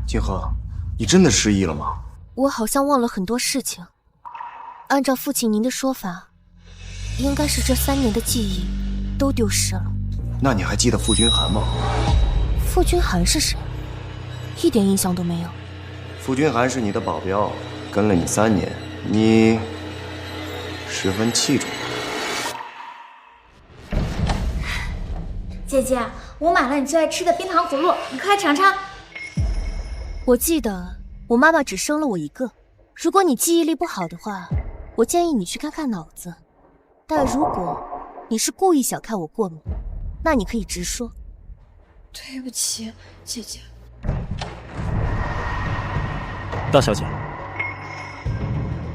金河，你真的失忆了吗？我好像忘了很多事情。按照父亲您的说法，应该是这3年的记忆都丢失了。那你还记得傅君涵吗？傅君涵是谁？一点印象都没有。傅君涵是你的保镖，跟了你3年，你十分器重他。姐姐，我买了你最爱吃的冰糖葫芦，你快尝尝。我记得我妈妈只生了我一个。如果你记忆力不好的话，我建议你去看看脑子。但如果你是故意想看我过敏，那你可以直说。对不起，姐姐。大小姐，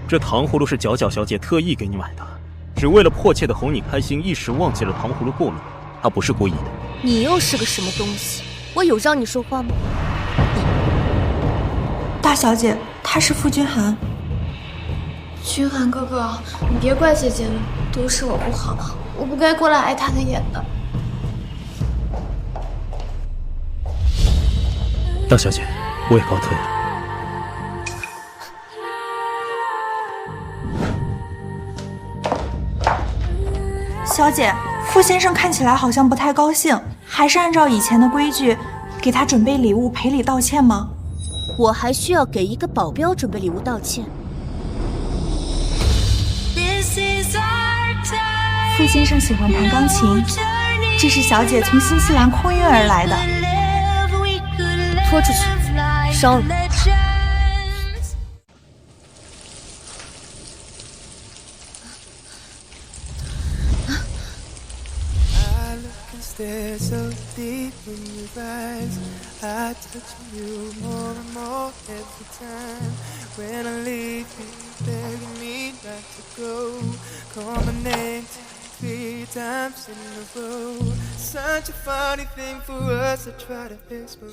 这糖葫芦是角角小姐特意给你买的，只为了迫切的哄你开心，一时忘记了糖葫芦过敏，她不是故意的。你又是个什么东西？我有让你说话吗？大小姐，他是傅君涵。君涵哥哥，你别怪姐姐了，都是我不好，我不该过来挨他的眼的。大小姐，我也告退了。小姐，傅先生看起来好像不太高兴，还是按照以前的规矩，给他准备礼物赔礼道歉吗？我还需要给一个保镖准备礼物道歉？傅先生喜欢弹钢琴，这是小姐从新西兰空运而来的。拖出去，烧了。Stare so deep in your eyes, I touch you more and more every time. When I leave you, begging me not to go. Call my name 3 times in a row. Such a funny thing for us to try to explain.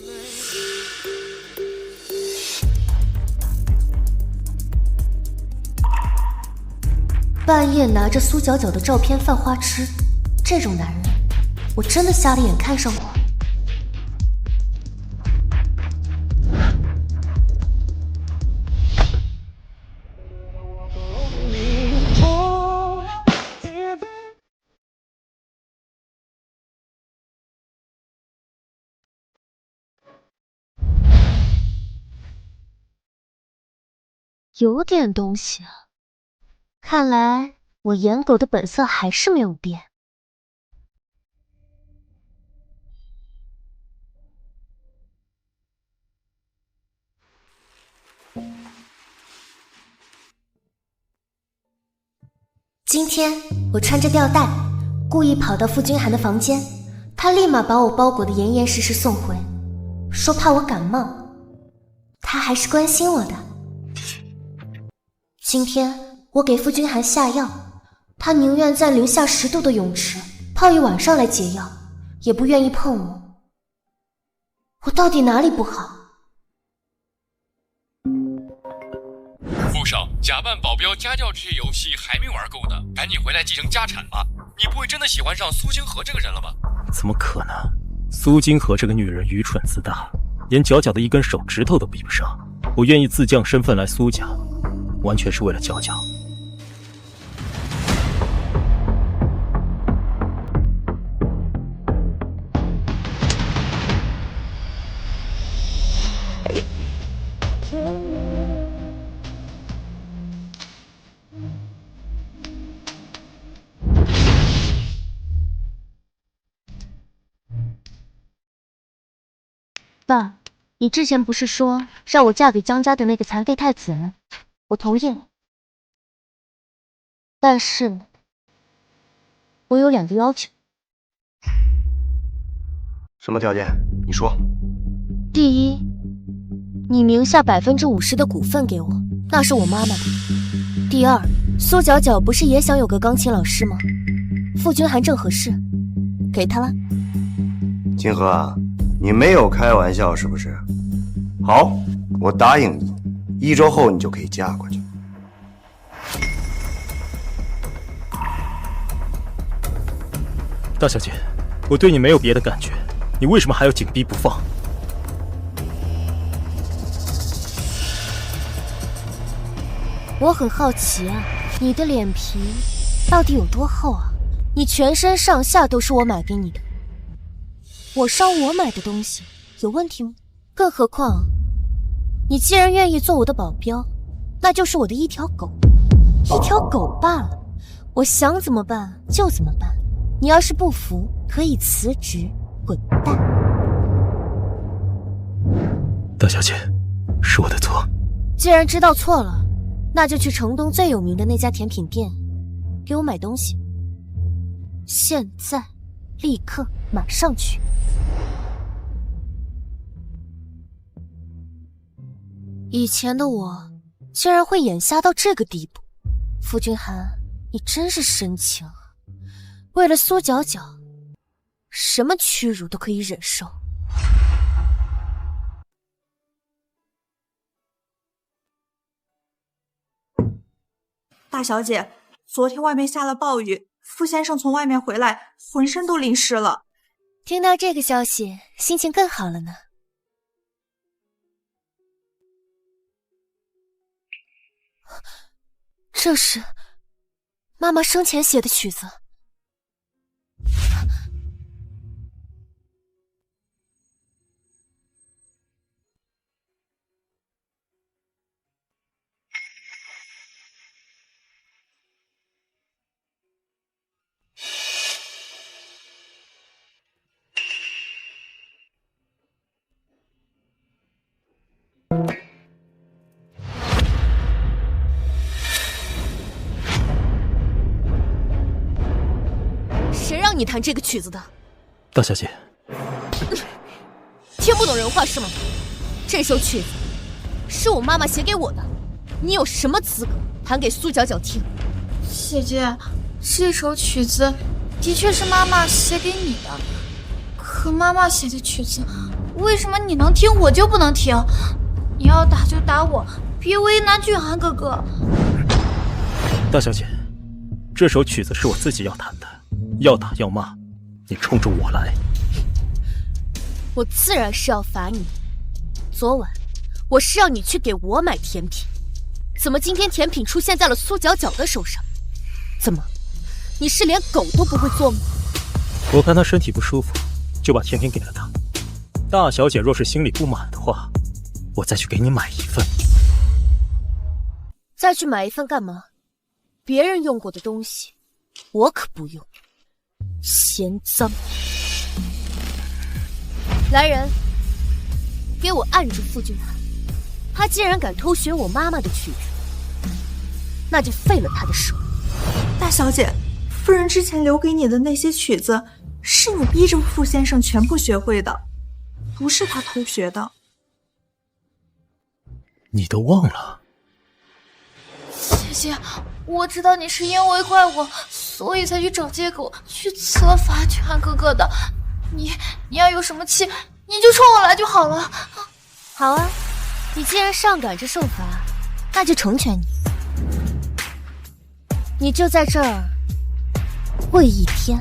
半夜拿着苏角角的照片犯花痴，这种男人我真的瞎了眼看上过。有点东西啊，看来我颜狗的本色还是没有变。今天我穿着吊带，故意跑到傅君涵的房间，他立马把我包裹得严严实实送回，说怕我感冒。他还是关心我的。今天我给傅君涵下药，他宁愿在零下10度的泳池泡一晚上来解药，也不愿意碰我。我到底哪里不好？傅少，假扮保镖家教这些游戏还没玩够的，赶紧回来继承家产吧！你不会真的喜欢上苏金河这个人了吧？怎么可能？苏金河这个女人愚蠢自大，连角角的一根手指头都比不上。我愿意自降身份来苏家，完全是为了角角。爸，你之前不是说让我嫁给江家的那个残废太子吗？我同意了，但是我有2个要求。什么条件？你说。第一，你名下50%的股份给我，那是我妈妈的。第二，苏角角不是也想有个钢琴老师吗？傅君涵正合适，给他了。金河啊，你没有开玩笑是不是？好，我答应你，1周后你就可以嫁过去。大小姐，我对你没有别的感觉，你为什么还要紧逼不放？我很好奇啊，你的脸皮到底有多厚啊？你全身上下都是我买给你的，我烧我买的东西有问题吗？更何况，你既然愿意做我的保镖，那就是我的一条狗，一条狗罢了。我想怎么办就怎么办。你要是不服，可以辞职滚蛋。大小姐，是我的错。既然知道错了，那就去城东最有名的那家甜品店，给我买东西。现在，立刻，马上去。以前的我，竟然会眼瞎到这个地步。傅君涵，你真是深情啊！为了苏角角，什么屈辱都可以忍受。大小姐，昨天外面下了暴雨，傅先生从外面回来，浑身都淋湿了。听到这个消息，心情更好了呢。这是妈妈生前写的曲子。谁让你弹这个曲子的？大小姐，听不懂人话是吗？这首曲子是我妈妈写给我的，你有什么资格弹给苏角角听？姐姐，这首曲子的确是妈妈写给你的，可妈妈写的曲子，为什么你能听我就不能听？你要打就打我，别为难俊涵哥哥。大小姐，这首曲子是我自己要弹的，要打要骂，你冲着我来。我自然是要罚你。昨晚我是让你去给我买甜品，怎么今天甜品出现在了苏角角的手上？怎么，你是连狗都不会做吗？我看他身体不舒服，就把甜品给了他。大小姐若是心里不满的话，我再去给你买一份。再去买一份干嘛？别人用过的东西，我可不用。嫌脏！来人，给我按住傅君涵！他既然敢偷学我妈妈的曲子，那就废了他的手。大小姐，夫人之前留给你的那些曲子，是你逼着傅先生全部学会的，不是他偷学的。你都忘了？姐姐，我知道你是因为怪我，所以才去找借口去责罚俊涵哥哥的。你要有什么气，你就冲我来就好了。好啊，你既然上赶着受罚，那就成全你。你就在这儿跪一天。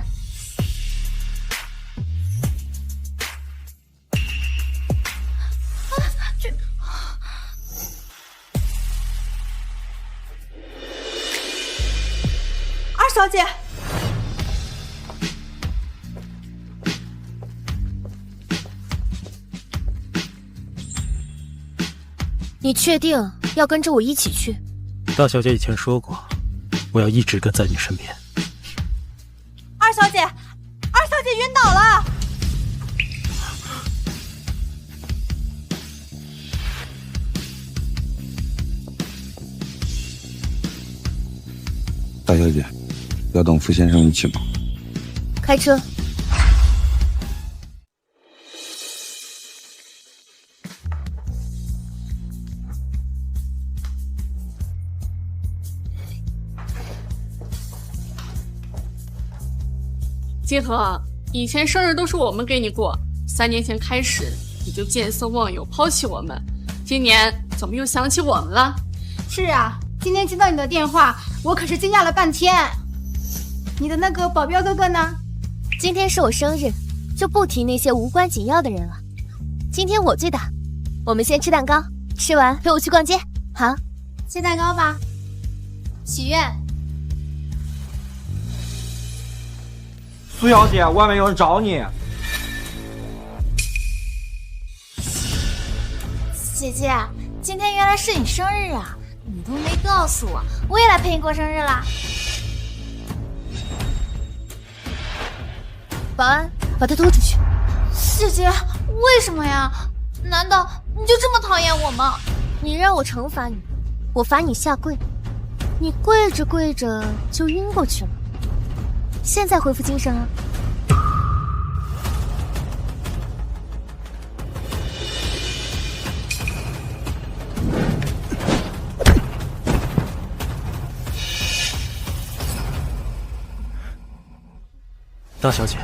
二小姐，你确定要跟着我一起去？大小姐以前说过，我要一直跟在你身边。二小姐，二小姐晕倒了。大小姐，要等傅先生一起吗？开车。金河，以前生日都是我们给你过，3年前开始你就见色忘友，抛弃我们，今年怎么又想起我们了？是啊，今天接到你的电话，我可是惊讶了半天。你的那个保镖哥哥呢？今天是我生日，就不提那些无关紧要的人了。今天我最大，我们先吃蛋糕，吃完陪我去逛街。好，切蛋糕吧。许愿。苏小姐，外面有人找你。姐姐，今天原来是你生日啊！你都没告诉我，我也来陪你过生日啦！保安，把他拖出去。姐姐，为什么呀？难道你就这么讨厌我吗？你让我惩罚你，我罚你下跪，你跪着跪着就晕过去了。现在恢复精神了。大小姐，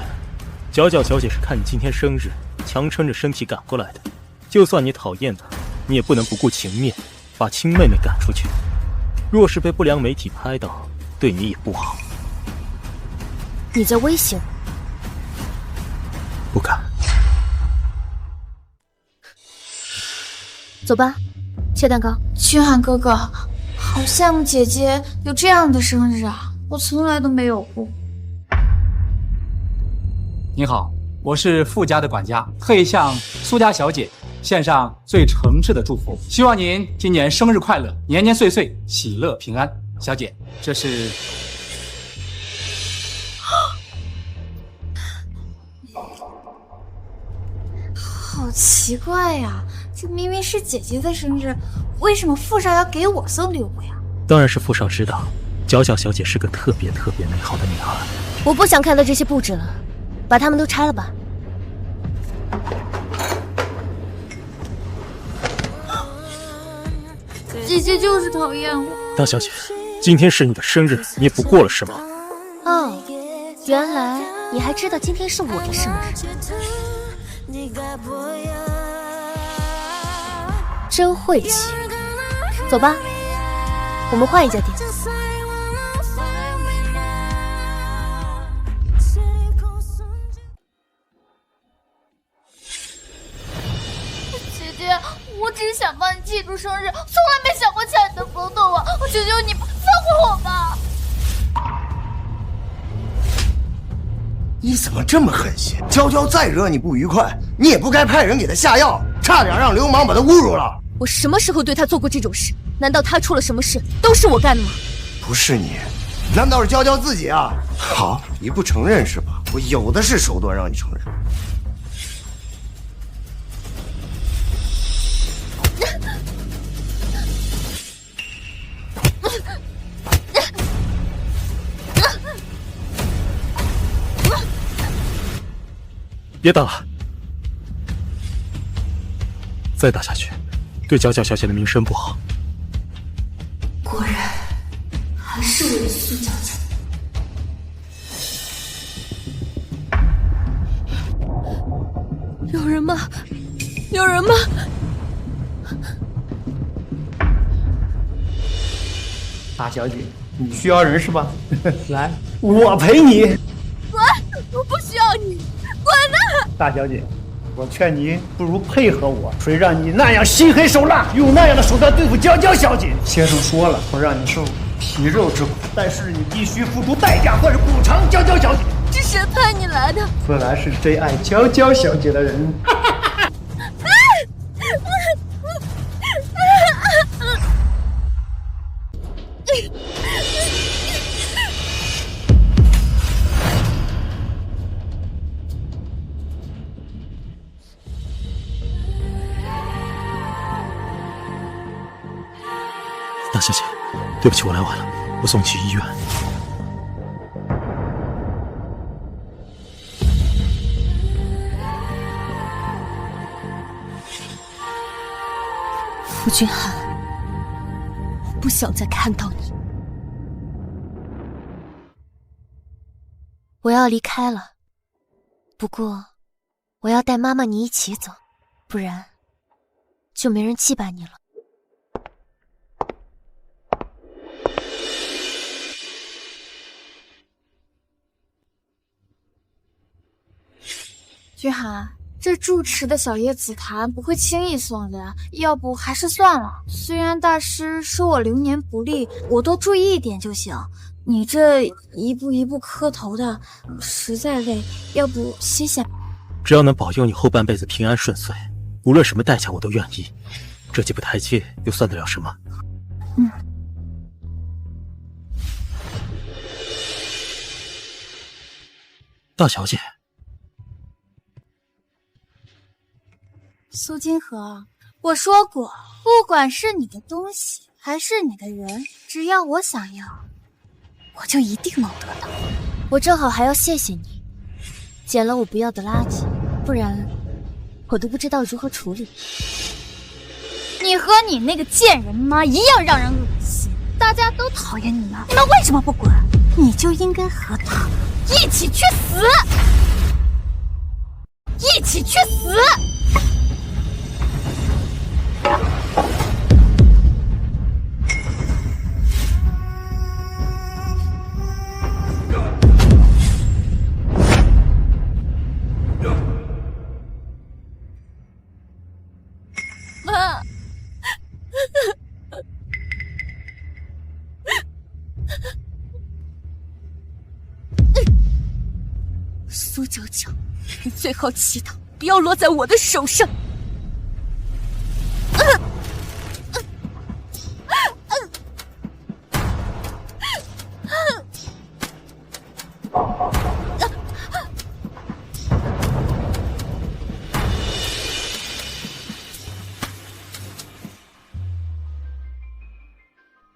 角角小姐是看你今天生日，强撑着身体赶过来的。就算你讨厌她，你也不能不顾情面，把亲妹妹赶出去。若是被不良媒体拍到，对你也不好。你在威胁我？不敢。走吧，切蛋糕。君寒哥哥，好羡慕姐姐有这样的生日啊！我从来都没有过。您好，我是傅家的管家，特意向苏家小姐献上最诚挚的祝福，希望您今年生日快乐，年年岁岁喜乐平安。小姐，这是……好奇怪呀，这明明是姐姐的生日，为什么傅少要给我送礼物呀？当然是傅少知道，角角小姐是个特别美好的女孩。我不想看到这些布置了，把它们都拆了吧。姐姐就是讨厌我。大小姐，今天是你的生日，你也不过了是吗？哦，原来你还知道今天是我的生日，真晦气。走吧，我们换一家店。姐姐，我只是想帮你庆祝生日，从来没想过抢你的风头啊！我求求你放过我吧！你怎么这么狠心？娇娇再惹你不愉快，你也不该派人给她下药，差点让流氓把她侮辱了。我什么时候对她做过这种事？难道她出了什么事都是我干的吗？不是你，难道是娇娇自己啊？好，你不承认是吧？我有的是手段让你承认。别打了，再打下去，对角角小姐的名声不好。果然，还是为了苏角角。有人吗？有人吗？大小姐，你需要人是吧？来，我陪你。滚！我不需要你，滚呐！大小姐，我劝你不如配合我，谁让你那样心狠手辣，用那样的手段对付娇娇小姐？先生说了，不让你受皮肉之苦，但是你必须付出代价或者补偿娇娇小姐。是谁派你来的？自然是真爱娇娇小姐的人。大小姐，对不起，我来晚了，我送你去医院。傅君寒，不想再看到你。我要离开了，不过我要带妈妈你一起走，不然就没人祭拜你了。君寒，这住持的小叶紫檀不会轻易送的，要不还是算了。虽然大师说我流年不利，我多注意一点就行。你这一步一步磕头的，实在累，要不歇歇吧。只要能保佑你后半辈子平安顺遂，无论什么代价我都愿意。这几步台阶又算得了什么？大小姐，苏金河，我说过，不管是你的东西还是你的人，只要我想要，我就一定能得到。我正好还要谢谢你，捡了我不要的垃圾，不然我都不知道如何处理。你和你那个贱人妈一样让人恶心，大家都讨厌你们，你们为什么不滚？你就应该和他一起去死！一起去死！妈。苏九九，你最好祈祷不要落在我的手上。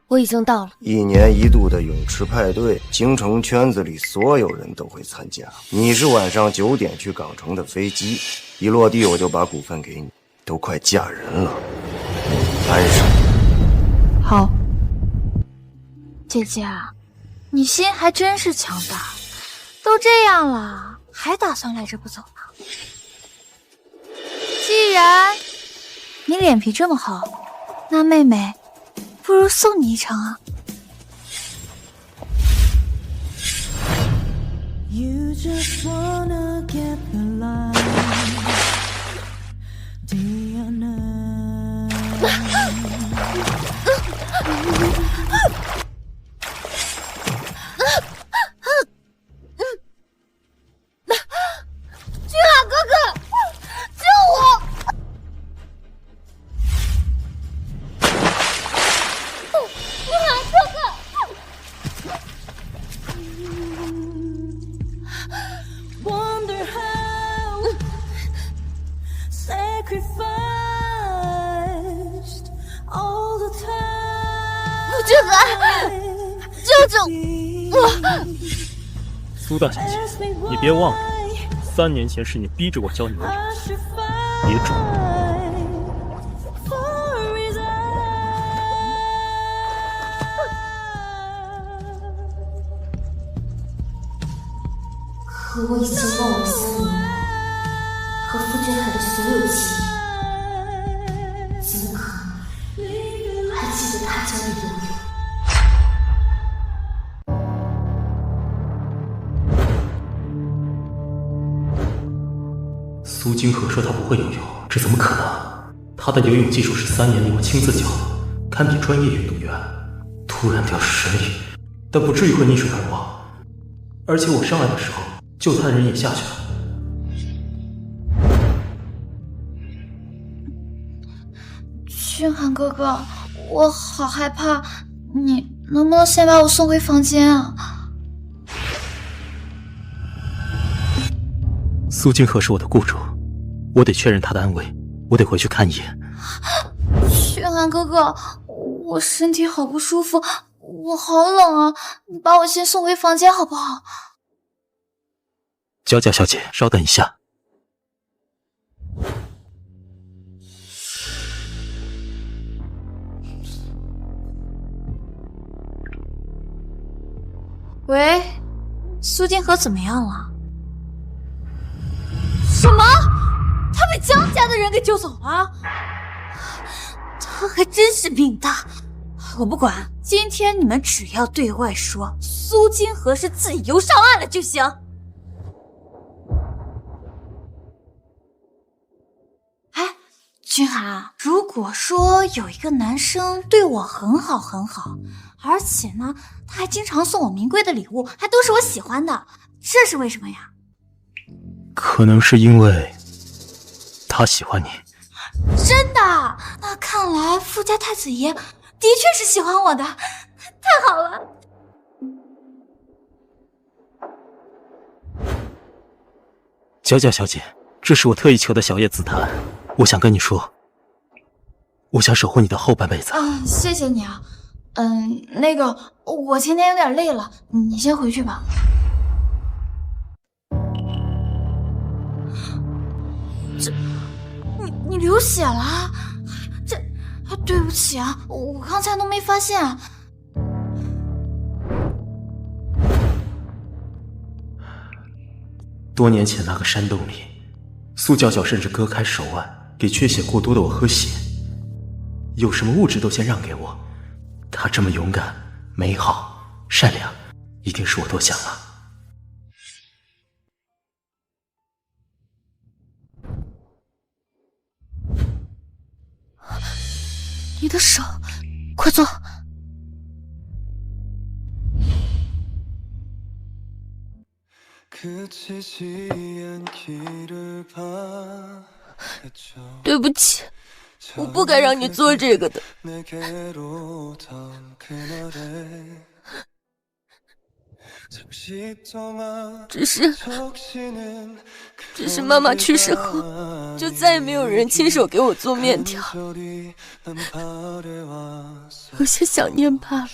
我已经到了。1年1度的泳池派对，京城圈子里所有人都会参加。你是晚上9点去港城的飞机，一落地我就把股份给你，都快嫁人了，安生。好，姐姐，你心还真是强大，都这样了，还打算赖着不走呢？既然你脸皮这么厚，那妹妹不如送你一程啊。You just wanna get the line, Diana. 君海哥哥，救我！君海哥哥！Wonder how sacrificed all the time. 君海，救救我！苏大小姐，你别忘了，3年前是你逼着我教你游泳，别装。可我已经忘了3年来和傅君海的所有记忆，怎么可能还记得他教我游泳？苏金河说他不会游泳，这怎么可能？他的游泳技术是3年里我亲自教，堪比专业运动员。突然掉水里，但不至于会溺水而亡。而且我上来的时候，救他的人也下去了。君寒哥哥，我好害怕，你能不能先把我送回房间啊？苏金河是我的雇主，我得确认他的安危，我得回去看一眼。君寒哥哥，我身体好不舒服，我好冷啊，你把我先送回房间好不好？娇娇小姐，稍等一下。喂，苏金河怎么样了？什么？他被江家的人给救走了？他还真是命大。我不管，今天你们只要对外说苏金河是自己游上岸了就行。如果说有一个男生对我很好很好，而且呢，他还经常送我名贵的礼物，还都是我喜欢的，这是为什么呀？可能是因为他喜欢你。真的？那看来富家太子爷的确是喜欢我的，太好了。角角小姐，这是我特意求的小叶紫檀，我想跟你说，我想守护你的后半辈子。谢谢你啊。那个，我今天有点累了，你先回去吧。你流血了？对不起啊，我刚才都没发现。多年前那个山洞里，苏角角甚至割开手腕，给缺血过多的我喝血，有什么物质都先让给我。他这么勇敢、美好、善良，一定是我多想了。你的手，快坐。对不起，我不该让你做这个的。只是妈妈去世后，就再也没有人亲手给我做面条，有些想念罢了。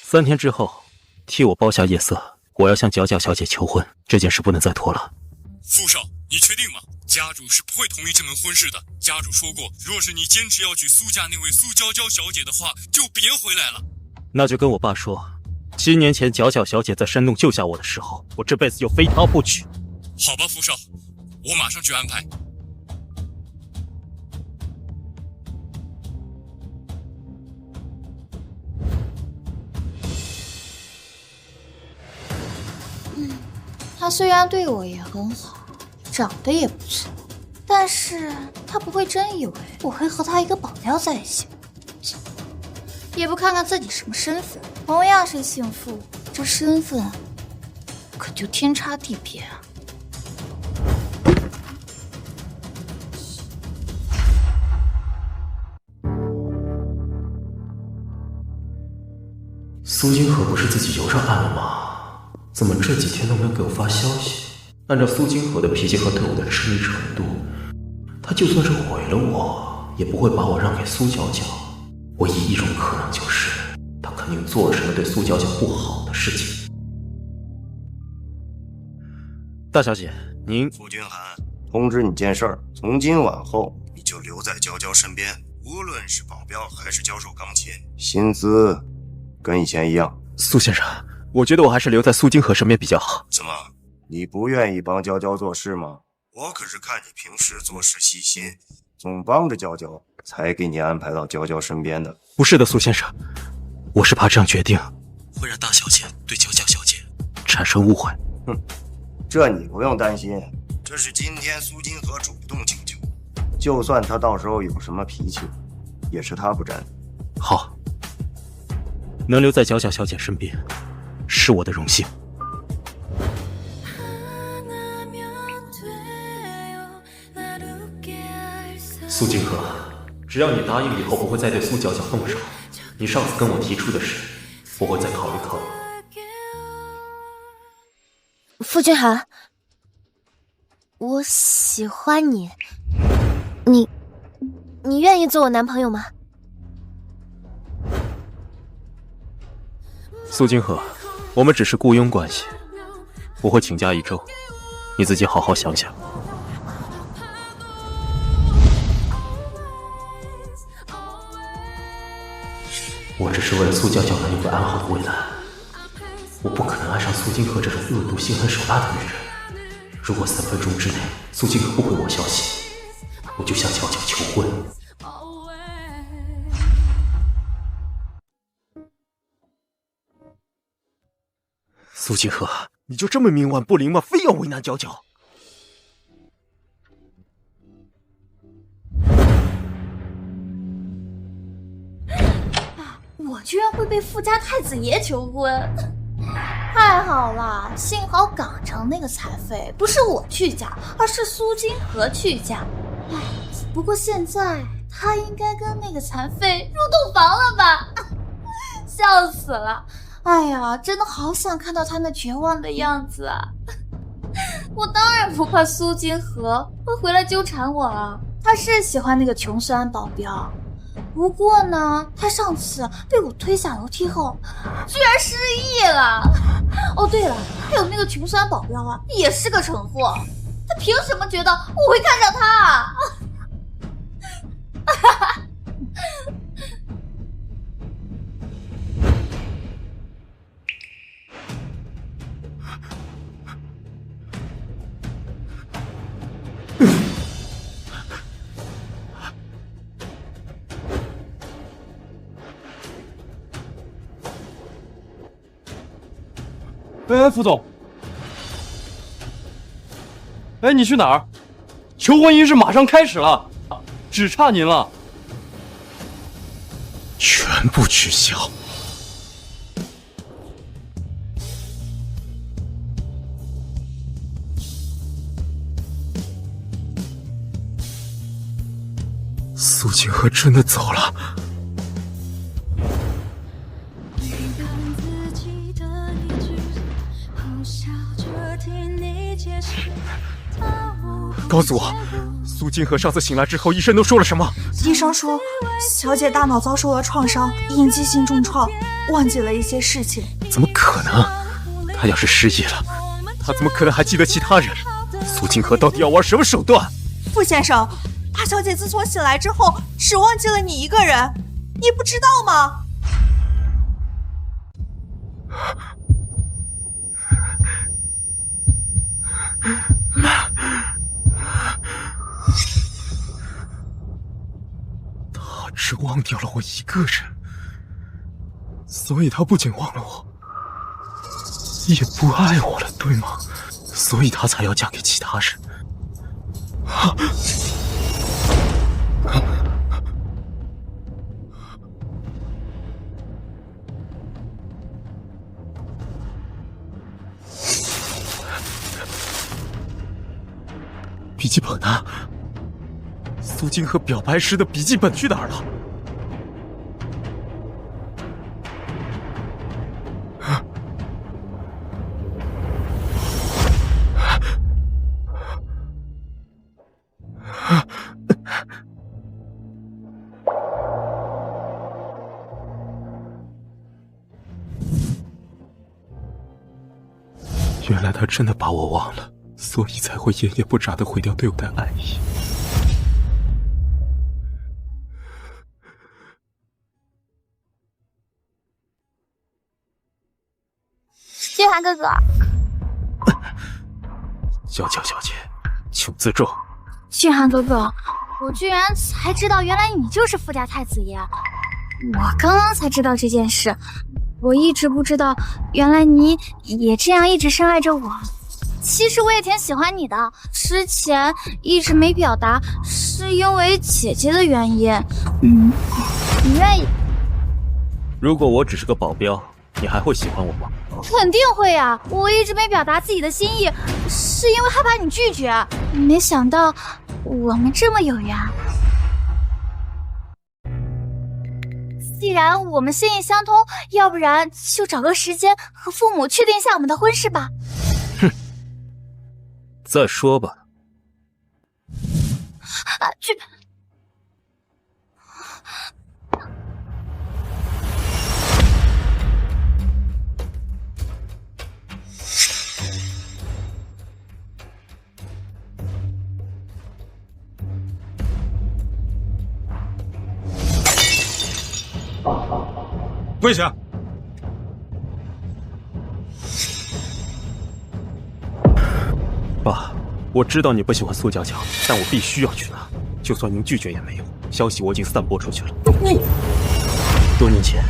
3天之后，替我包下夜色，我要向角角小姐求婚，这件事不能再拖了。傅少，你确定吗？家主是不会同意这门婚事的。家主说过，若是你坚持要娶苏家那位苏娇娇小姐的话，就别回来了。那就跟我爸说，7年前角角小姐在山洞救下我的时候，我这辈子就非她不娶。好吧，傅少，我马上去安排。他虽然对我也很好，长得也不错，但是他不会真以为我会和他一个绑架在一起，也不看看自己什么身份。同样是姓傅，这身份可就天差地别啊。苏金河不是自己游上岸了吗？怎么这几天都没有给我发消息？按照苏金河的脾气和对我的痴迷程度，他就算是毁了我，也不会把我让给苏角角。唯一一种可能就是，他肯定做了什么对苏角角不好的事情。大小姐，您……傅君涵，通知你件事儿，从今往后你就留在娇娇身边，无论是保镖还是教授钢琴，薪资跟以前一样。苏先生，我觉得我还是留在苏金河身边比较好。怎么，你不愿意帮娇娇做事吗？我可是看你平时做事细心，总帮着娇娇，才给你安排到娇娇身边的。不是的，苏先生，我是怕这样决定会让大小姐对娇娇小姐产生误会。哼，这你不用担心，这是今天苏金河主动请求，就算他到时候有什么脾气，也是他不沾。好，能留在角角小姐身边是我的荣幸。苏金河，只要你答应以后不会再对苏角角动手，你上次跟我提出的事，我会再考虑考虑。傅君涵，我喜欢你，你愿意做我男朋友吗？苏金河，我们只是雇佣关系，我会请假1周，你自己好好想想。我只是为了苏角角能有个安好的未来，我不可能爱上苏金河这种恶毒心狠手辣的女人。如果3分钟之内苏金河不回我消息，我就向角角求婚。苏金河，你就这么冥顽不灵吗？非要为难角角？我居然会被富家太子爷求婚，太好了！幸好港城那个残废不是我去嫁，而是苏金河去嫁。哎，不过现在他应该跟那个残废入洞房了吧？笑死了！哎呀，真的好想看到他那绝望的样子啊！我当然不怕苏金河会回来纠缠我了，他是喜欢那个穷酸保镖。不过呢，他上次被我推下楼梯后，居然失忆了。哦，对了，还有那个穷酸保镖啊，也是个蠢货。他凭什么觉得我会看上他啊？哎，副总，哎，你去哪儿？求婚仪式马上开始了，只差您了。全部取消。苏金河真的走了。告诉我，苏金河上次醒来之后，医生都说了什么？医生说，小姐大脑遭受了创伤，应激性重创，忘记了一些事情。怎么可能？他要是失忆了，他怎么可能还记得其他人？苏金河到底要玩什么手段？傅先生，大小姐自从醒来之后，只忘记了你一个人，你不知道吗？他只忘掉了我一个人，所以他不仅忘了我，也不爱我了，对吗？所以他才要嫁给其他人。笔记本呢？苏金河表白时的笔记本去哪儿了？原来他真的把我忘了，所以才会眼也不眨地毁掉对我的爱意。金寒哥哥，娇娇小姐，请自重。俊寒哥哥，我居然才知道，原来你就是富家太子爷。我刚刚才知道这件事，我一直不知道，原来你也这样一直深爱着我。其实我也挺喜欢你的，之前一直没表达，是因为姐姐的原因。你愿意？如果我只是个保镖，你还会喜欢我吗？肯定会呀！我一直没表达自己的心意，是因为害怕你拒绝。没想到我们这么有缘。既然我们心意相通，要不然就找个时间和父母确定一下我们的婚事吧。哼，再说吧。去。跪下！爸，我知道你不喜欢苏家强，但我必须要去拿，就算您拒绝也没用。消息我已经散播出去了。多年前，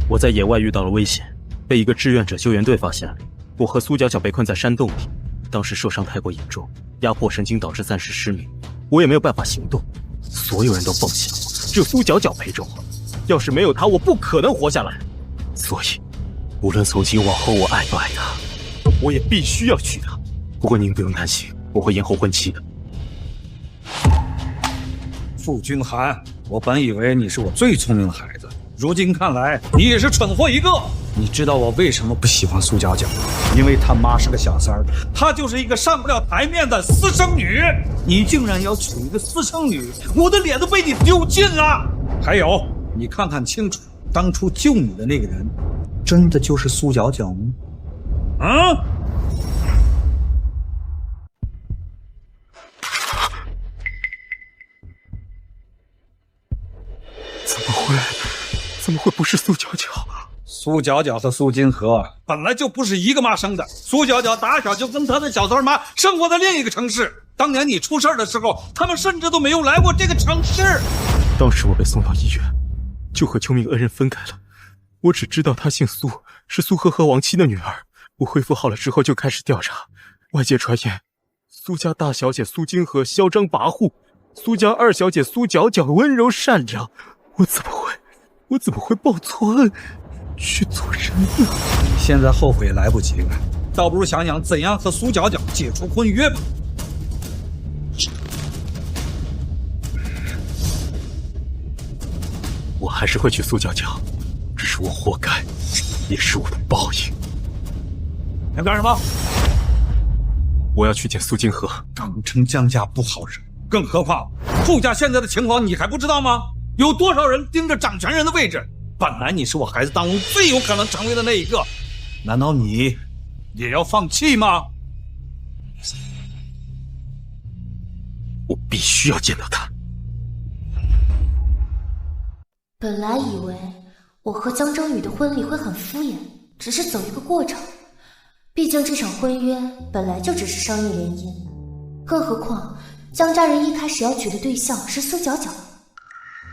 我在野外遇到了危险，被一个志愿者救援队发现了。我和苏家角被困在山洞里，当时受伤太过严重，压迫神经导致暂时失明，我也没有办法行动。所有人都放弃了我，只有苏角角陪着我。要是没有她，我不可能活下来。所以，无论从今往后我爱不爱她，我也必须要娶她。不过您不用担心，我会延后婚期的。傅君涵，我本以为你是我最聪明的孩子，如今看来你也是蠢货一个。你知道我为什么不喜欢苏角角吗？因为他妈是个小三儿，她就是一个上不了台面的私生女。你竟然要娶一个私生女，我的脸都被你丢尽了。还有，你看看清楚，当初救你的那个人，真的就是苏角角吗？啊？怎么会不是苏角角？苏角角和苏金河本来就不是一个妈生的。苏角角打小就跟他的小三妈生活在另一个城市。当年你出事的时候，他们甚至都没有来过这个城市。当时我被送到医院，就和救命恩人分开了。我只知道她姓苏，是苏和和亡妻的女儿。我恢复好了之后就开始调查，外界传言苏家大小姐苏金河嚣张跋扈，苏家二小姐苏角角温柔善良。我怎么会报错恩去做人呢？现在后悔来不及了，倒不如想想怎样和苏角角解除婚约吧。我还是会娶苏角角，这是我活该，也是我的报应。要干什么？我要去见苏金河。长成江家不好惹，更何况傅家现在的情况你还不知道吗？有多少人盯着掌权人的位置？本来你是我孩子当中最有可能成为的那一个，难道你也要放弃吗？我必须要见到他。本来以为我和江征宇的婚礼会很敷衍，只是走一个过程。毕竟这场婚约本来就只是商业联姻，更何况江家人一开始要娶的对象是苏角角。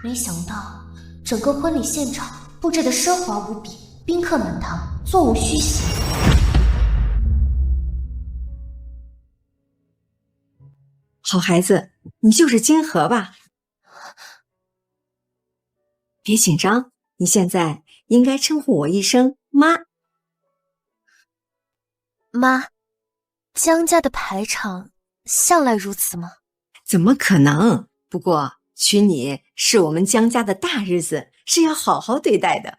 没想到整个婚礼现场布置的奢华无比，宾客满堂，座无虚席。好孩子，你就是金河吧？别紧张，你现在应该称呼我一声妈。妈，江家的排场向来如此吗？怎么可能？不过娶你是我们江家的大日子，是要好好对待的。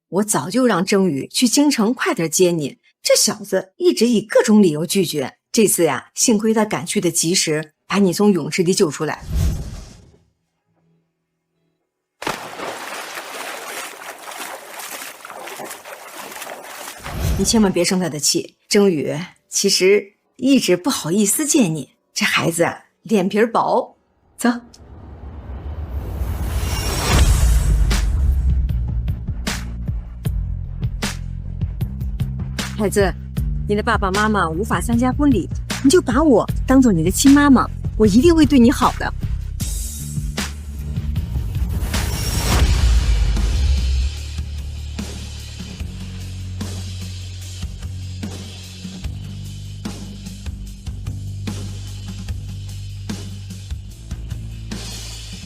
我早就让征宇去京城快点接你，这小子一直以各种理由拒绝。这次呀，幸亏他赶去的及时，把你从泳池里救出来。你千万别生他的气，征宇其实一直不好意思见你，这孩子啊，脸皮薄。走。孩子，你的爸爸妈妈无法参加婚礼，你就把我当做你的亲妈妈，我一定会对你好的。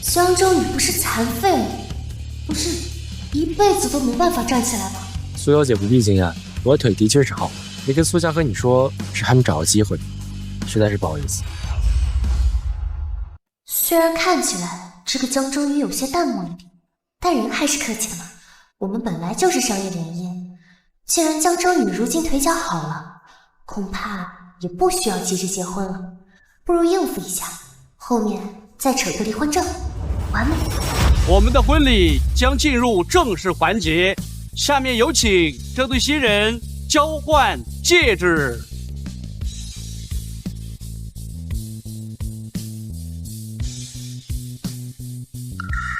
江征宇不是残废，不是一辈子都没办法站起来吗？苏小姐不必惊讶，我的腿的确是好，没跟苏家和你说，是还没找到机会，实在是不好意思。虽然看起来这个江征宇有些淡漠一点，但人还是客气的嘛。我们本来就是商业联姻，既然江征宇如今腿脚好了，恐怕也不需要急着结婚了，不如应付一下，后面再扯个离婚证，完美。我们的婚礼将进入正式环节，下面有请这对新人交换戒指。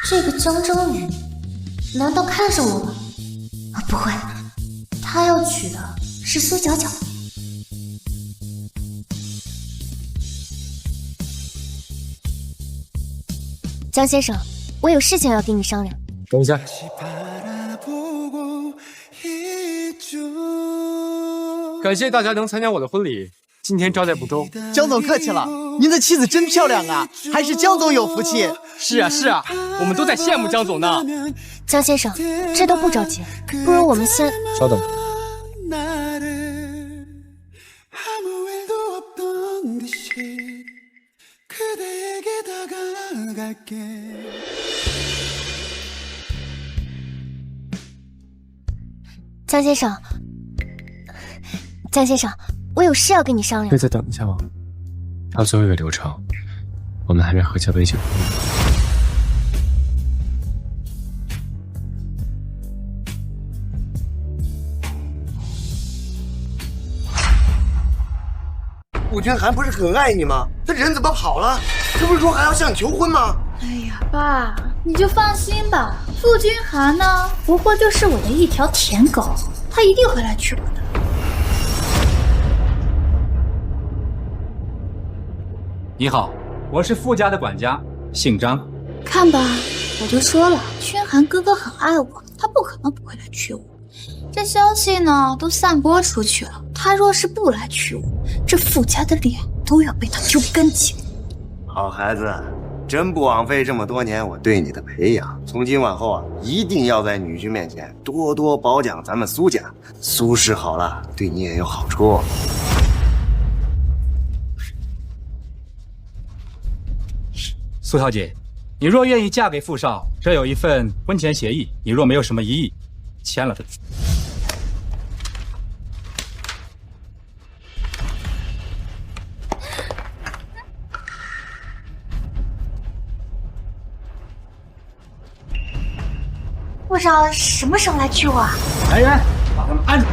这个江征宇难道看上我了？啊，不会，他要娶的是苏角角。江先生，我有事情要跟你商量。等一下。感谢大家能参加我的婚礼，今天招待不周。江总客气了，您的妻子真漂亮啊，还是江总有福气。是啊是啊，我们都在羡慕江总呢。江先生，这都不着急，不如我们先……稍等。江先生，江先生，我有事要跟你商量。可以再等一下吗？还有最后一个流程，我们还没喝下杯酒。顾君涵不是很爱你吗？他人怎么跑了？他不是说还要向你求婚吗？哎呀，爸，你就放心吧，傅君涵呢，不过就是我的一条舔狗，他一定会来娶我的。你好，我是傅家的管家，姓张。看吧，我就说了，君涵哥哥很爱我，他不可能不会来娶我。这消息呢，都散播出去了。他若是不来娶我，这傅家的脸都要被他揪干净。好孩子，真不枉费这么多年我对你的培养。从今往后啊，一定要在女婿面前多多褒奖咱们苏家。苏氏好了，对你也有好处。苏小姐，你若愿意嫁给傅少，这有一份婚前协议，你若没有什么异议，签了它。傅少什么时候来娶我？来人，把他们按住！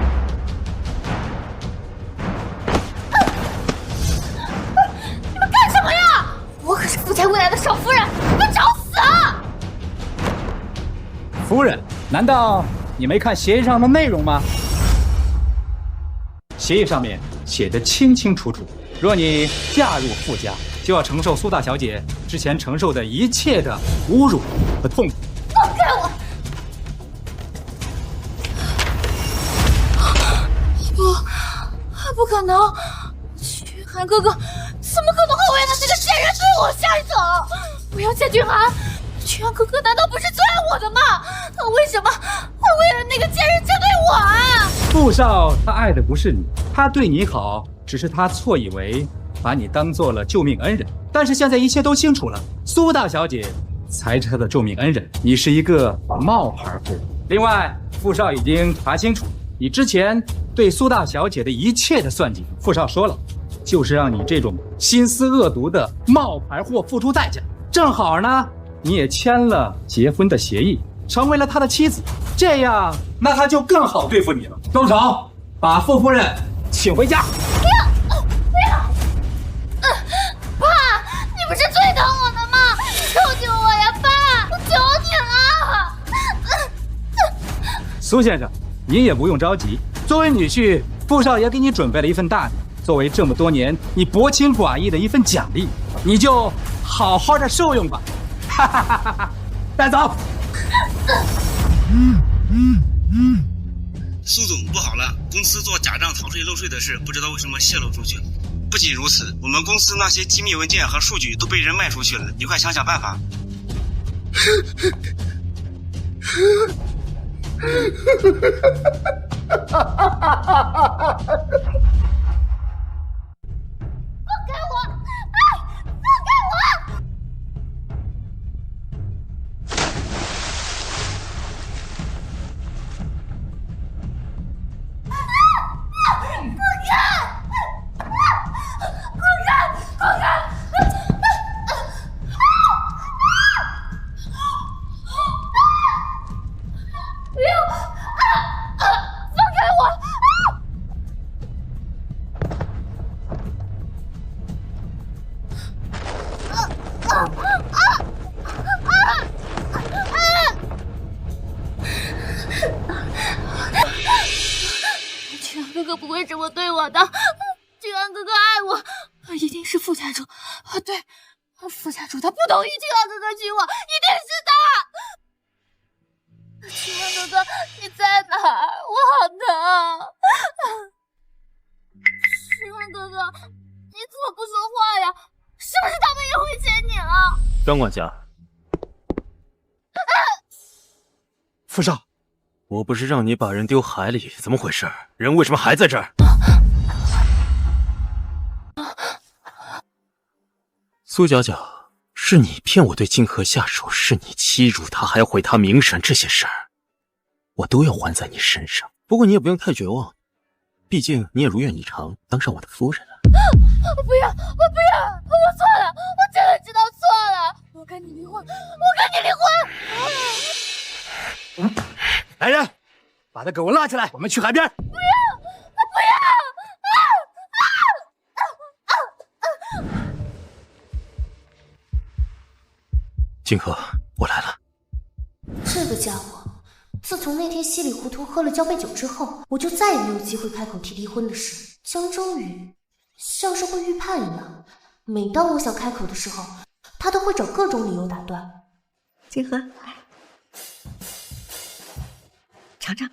你们干什么呀？我可是傅家未来的少夫人，你们找死啊！夫人，难道你没看协议上的内容吗？协议上面写得清清楚楚，若你嫁入傅家，就要承受苏大小姐之前承受的一切的侮辱和痛苦。放开我！不可能！君涵哥哥怎么可能会为了这个贱人对我下手？不要见君涵！君涵哥哥难道不是最爱我的吗？他为什么会为了那个贱人针对我啊？傅少他爱的不是你，他对你好，只是他错以为把你当做了救命恩人。但是现在一切都清楚了，苏大小姐才是他的救命恩人，你是一个冒牌货。另外，傅少已经查清楚你之前对苏大小姐的一切的算计，傅少说了，就是让你这种心思恶毒的冒牌货付出代价。正好呢，你也签了结婚的协议，成为了他的妻子，这样那他就更好对付你了。动手，把傅夫人请回家。不要！不要！爸，你不是最疼我的吗？救救我呀，爸！我求你了！苏先生，您也不用着急。作为女婿，傅少爷给你准备了一份大礼，作为这么多年你薄情寡义的一份奖励，你就好好的受用吧。哈哈哈哈！带走。苏总，不好了，公司做假账逃税漏税的事，不知道为什么泄露出去了。不仅如此，我们公司那些机密文件和数据都被人卖出去了，你快想想办法。放开我！放开我！君涵哥哥不会这么对我的，君涵哥哥爱我，一定是傅家主。对，傅家主他不同意君涵哥哥娶我，一定是他。君涵哥哥，你在哪儿？我好疼。君涵哥哥，怎么不说话呀？是不是他们也会接你了？张管家，傅少，我不是让你把人丢海里，怎么回事？人为什么还在这儿？苏角角，是你骗我对金河下手，是你欺辱他，还要毁他名声，这些事儿，我都要还在你身上。不过你也不用太绝望，毕竟你也如愿以偿，当上我的夫人了。我不要，我不要，我错了，我真的知道错了，我跟你离婚，我跟你离婚！来人，把他给我拉起来，我们去海边。不要，我不要！金河，我来了。这个家伙，自从那天稀里糊涂喝了交杯酒之后，我就再也没有机会开口提离婚的事。江征宇像是会预判一样，每当我想开口的时候，他都会找各种理由打断。金河，尝尝。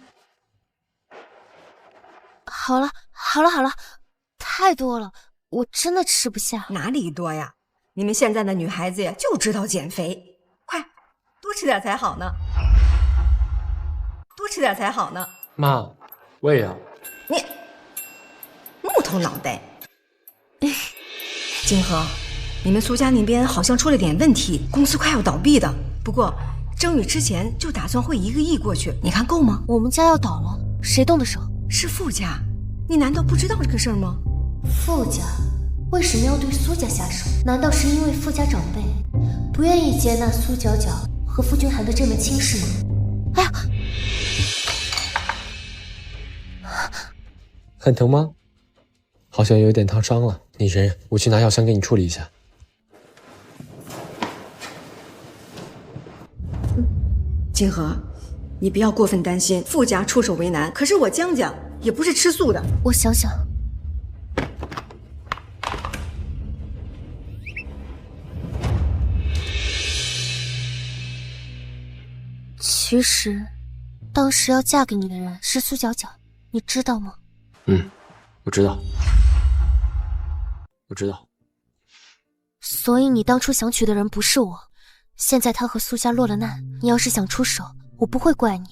好了，好了，好了，太多了，我真的吃不下。哪里多呀？你们现在的女孩子呀，就知道减肥，快多吃点才好呢，多吃点才好呢。妈，胃啊！你木头脑袋。金河，你们苏家那边好像出了点问题，公司快要倒闭的。不过征宇之前就打算汇1个亿过去，你看够吗？我们家要倒了，谁动的手？是傅家，你难道不知道这个事儿吗？傅家为什么要对苏家下手？难道是因为傅家长辈不愿意接纳苏角角和傅君寒的这门亲事吗？哎呀，很疼吗？好像有点烫伤了，你忍，我去拿药箱给你处理一下。金河，你不要过分担心，傅家出手为难，可是我江家也不是吃素的。我想想。其实，当时要嫁给你的人是苏角角，你知道吗？我知道，我知道。所以你当初想娶的人不是我，现在他和苏家落了难，你要是想出手，我不会怪你。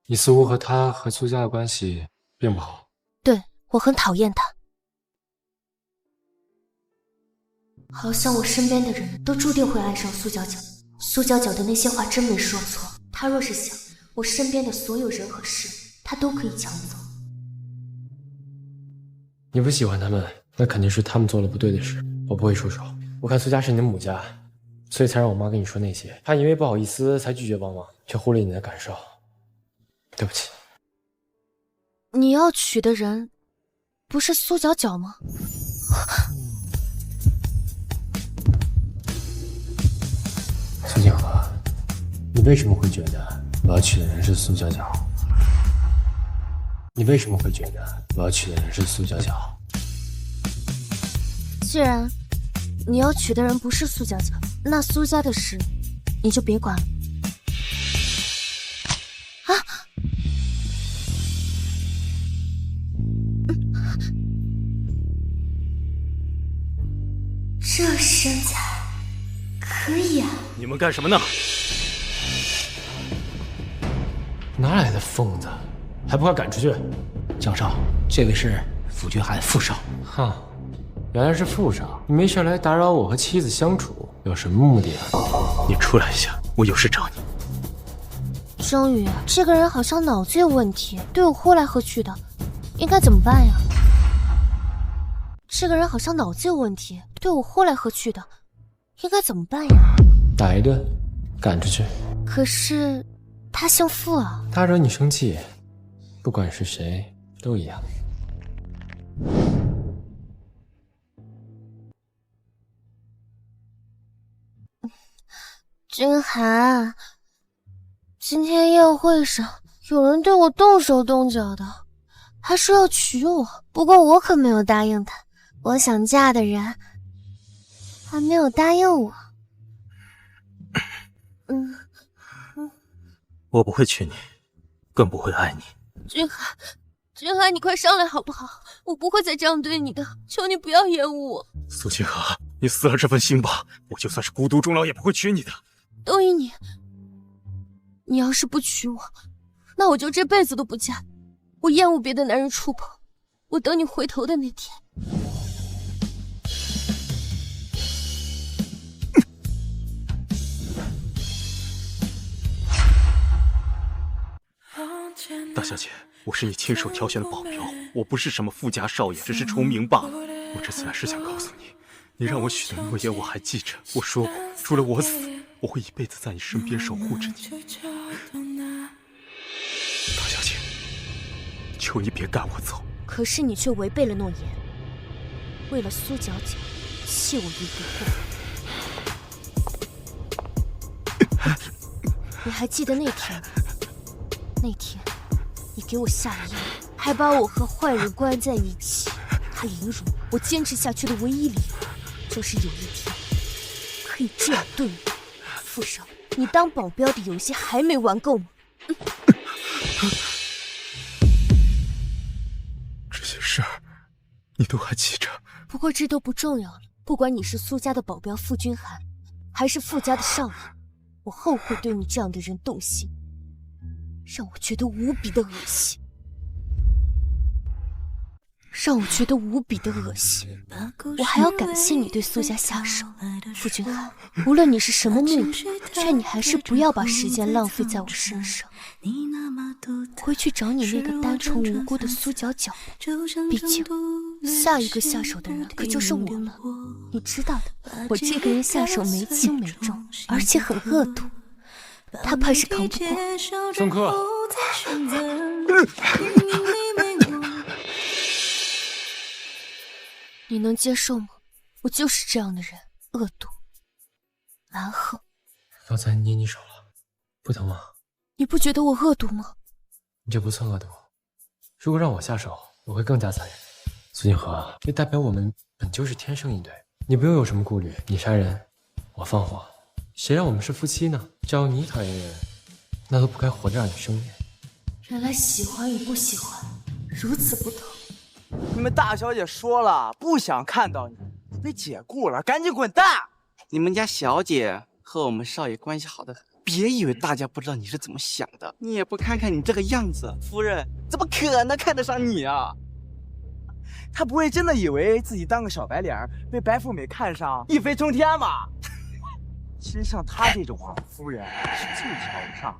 你似乎和他和苏家的关系并不好。对，我很讨厌他。好像我身边的人都注定会爱上苏角角。苏角角的那些话真没说错，他若是想，我身边的所有人和事，他都可以抢走。你不喜欢他们，那肯定是他们做了不对的事，我不会出手。我看苏家是你的母家，所以才让我妈跟你说那些。她因为不好意思才拒绝帮忙，却忽略你的感受。对不起。你要娶的人不是苏角角吗？苏景和，你为什么会觉得我要娶的人是苏角角？你为什么会觉得我要娶的人是苏角角？既然你要娶的人不是苏角角，那苏家的事你就别管了。啊！这身材可以啊！你们干什么呢？哪来的疯子？还不快赶出去！江少，这位是傅君寒傅少。哈，原来是傅少。你没事来打扰我和妻子相处，有什么目的啊？你出来一下，我有事找你。征宇，这个人好像脑子有问题，对我呼来喝去的，应该怎么办呀？这个人好像脑子有问题，对我呼来喝去的，应该怎么办呀？打一顿，赶出去。可是他姓傅啊。他惹你生气，不管是谁都一样。君寒，今天宴会上有人对我动手动脚的，还说要娶我，不过我可没有答应他。我想嫁的人还没有答应我。我不会娶你，更不会爱你。君寒，君寒，你快上来好不好？我不会再这样对你的，求你不要厌恶我。苏清河，你死了这份心吧，我就算是孤独终老也不会娶你的。东瀛，你要是不娶我，那我就这辈子都不嫁。我厌恶别的男人触碰，我等你回头的那天。大小姐，我是你亲手挑选的保镖，我不是什么富家少爷，只是重名罢了。我这次来是想告诉你，你让我许的诺言我还记着。我说过，除了我死，我会一辈子在你身边守护着你。大小姐，求你别赶我走。可是你却违背了诺言，为了苏角角，弃我于不顾。你还记得那天吗？那天，你给我下了药，还把我和坏人关在一起。他凌辱我，坚持下去的唯一理由，就是有一天可以这样对我。傅少，你当保镖的游戏还没玩够吗？这些事儿，你都还记着？不过这都不重要了。不管你是苏家的保镖傅君寒，还是傅家的少爷，我后悔对你这样的人动心。让我觉得无比的恶心，让我觉得无比的恶心。我还要感谢你对苏家下手，傅君寒。无论你是什么目的，劝你还是不要把时间浪费在我身上，回去找你那个单纯无辜的苏角角。毕竟，下一个下手的人可就是我了。你知道的，我这个人下手没轻没重，而且很恶毒。他怕是扛不过。送客。你能接受吗？我就是这样的人，恶毒、蛮横。刚才捏你手了，不疼吗？你不觉得我恶毒吗？你这不算恶毒。如果让我下手，我会更加残忍。苏金河，这代表我们本就是天生一对，你不用有什么顾虑。你杀人，我放火。谁让我们是夫妻呢？只要你讨厌人，那都不该活着让你生厌。原来喜欢与不喜欢如此不同。你们大小姐说了，不想看到你，被解雇了，赶紧滚蛋！你们家小姐和我们少爷关系好得很，别以为大家不知道你是怎么想的。你也不看看你这个样子，夫人怎么可能看得上你啊？他不会真的以为自己当个小白脸被白富美看上一飞冲天吧？其实像她这种夫人是最瞧不上。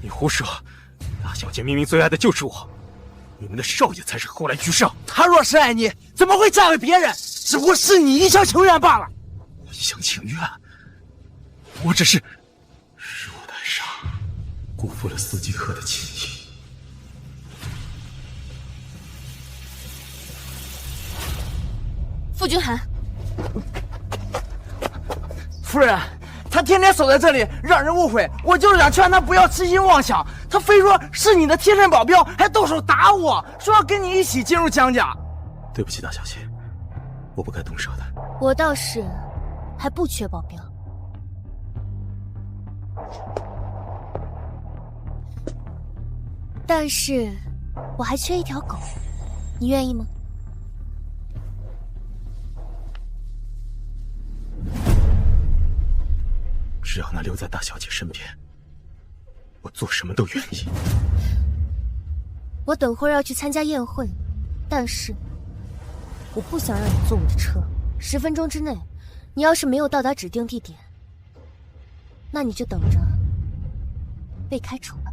你胡说！大小姐明明最爱的就是我，你们的少爷才是后来居上。他若是爱你，怎么会嫁给别人？只不过是你一厢情愿罢了。我一厢情愿？我只是入难上，辜负了苏金河的情谊。傅君寒，夫人，他天天守在这里，让人误会。我就是想劝他不要痴心妄想，他非说是你的贴身保镖，还动手打我，说要跟你一起进入江家。对不起，大小姐，我不该动手的。我倒是还不缺保镖，但是我还缺一条狗，你愿意吗？只要能留在大小姐身边，我做什么都愿意。我等会儿要去参加宴会，但是我不想让你坐我的车。10分钟之内，你要是没有到达指定地点，那你就等着被开除吧。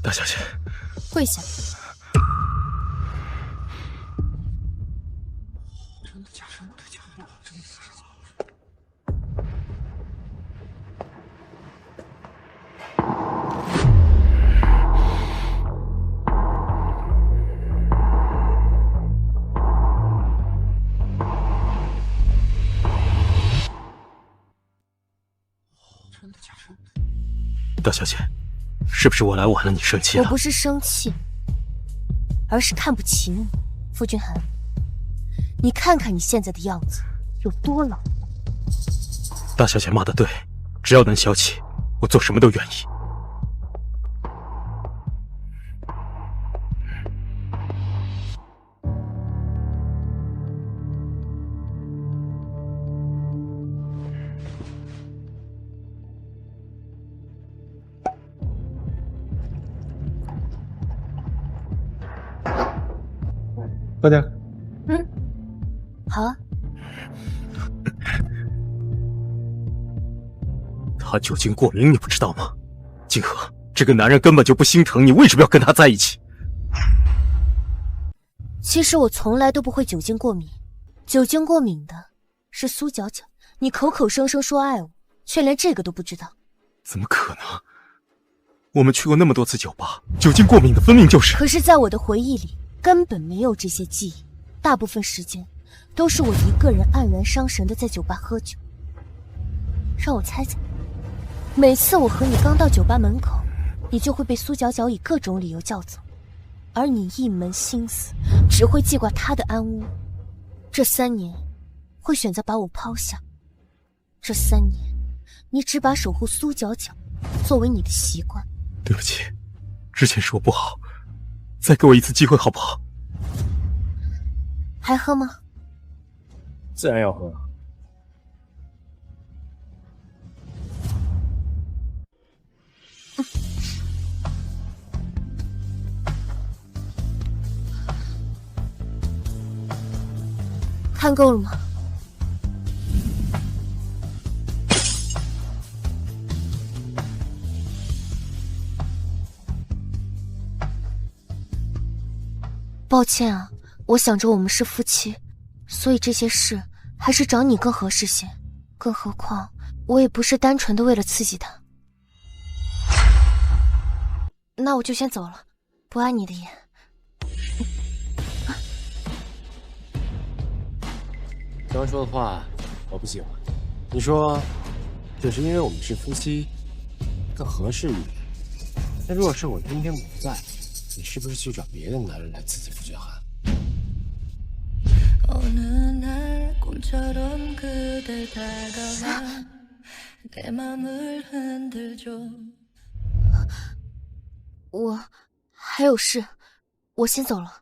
大小姐，跪下。真的假的？真的。大小姐，是不是我来晚了，你生气了？我不是生气，而是看不起你，傅君涵。你看看你现在的样子有多老。大小姐骂得对，只要能消气，我做什么都愿意。喝点。好啊。他酒精过敏，你不知道吗？金河，这个男人根本就不心疼你，为什么要跟他在一起？其实我从来都不会酒精过敏，酒精过敏的是苏角角。你口口声声说爱我，却连这个都不知道。怎么可能？我们去过那么多次酒吧，酒精过敏的分明就是……可是在我的回忆里根本没有这些记忆，大部分时间都是我一个人黯然伤神的在酒吧喝酒。让我猜猜，每次我和你刚到酒吧门口，你就会被苏角角以各种理由叫走，而你一门心思只会记挂他的安危。这3年会选择把我抛下，这3年你只把守护苏角角作为你的习惯。对不起，之前是我不好，再给我一次机会好不好？还喝吗？自然要喝。看够了吗？抱歉啊，我想着我们是夫妻，所以这些事还是找你更合适些。更何况，我也不是单纯的为了刺激他。那我就先走了，不碍你的眼。刚刚说的话我不喜欢。你说，只是因为我们是夫妻，更合适一点。那如果是我今天不在，你是不是去找别的男人来刺激傅君涵？我还有事，我先走了。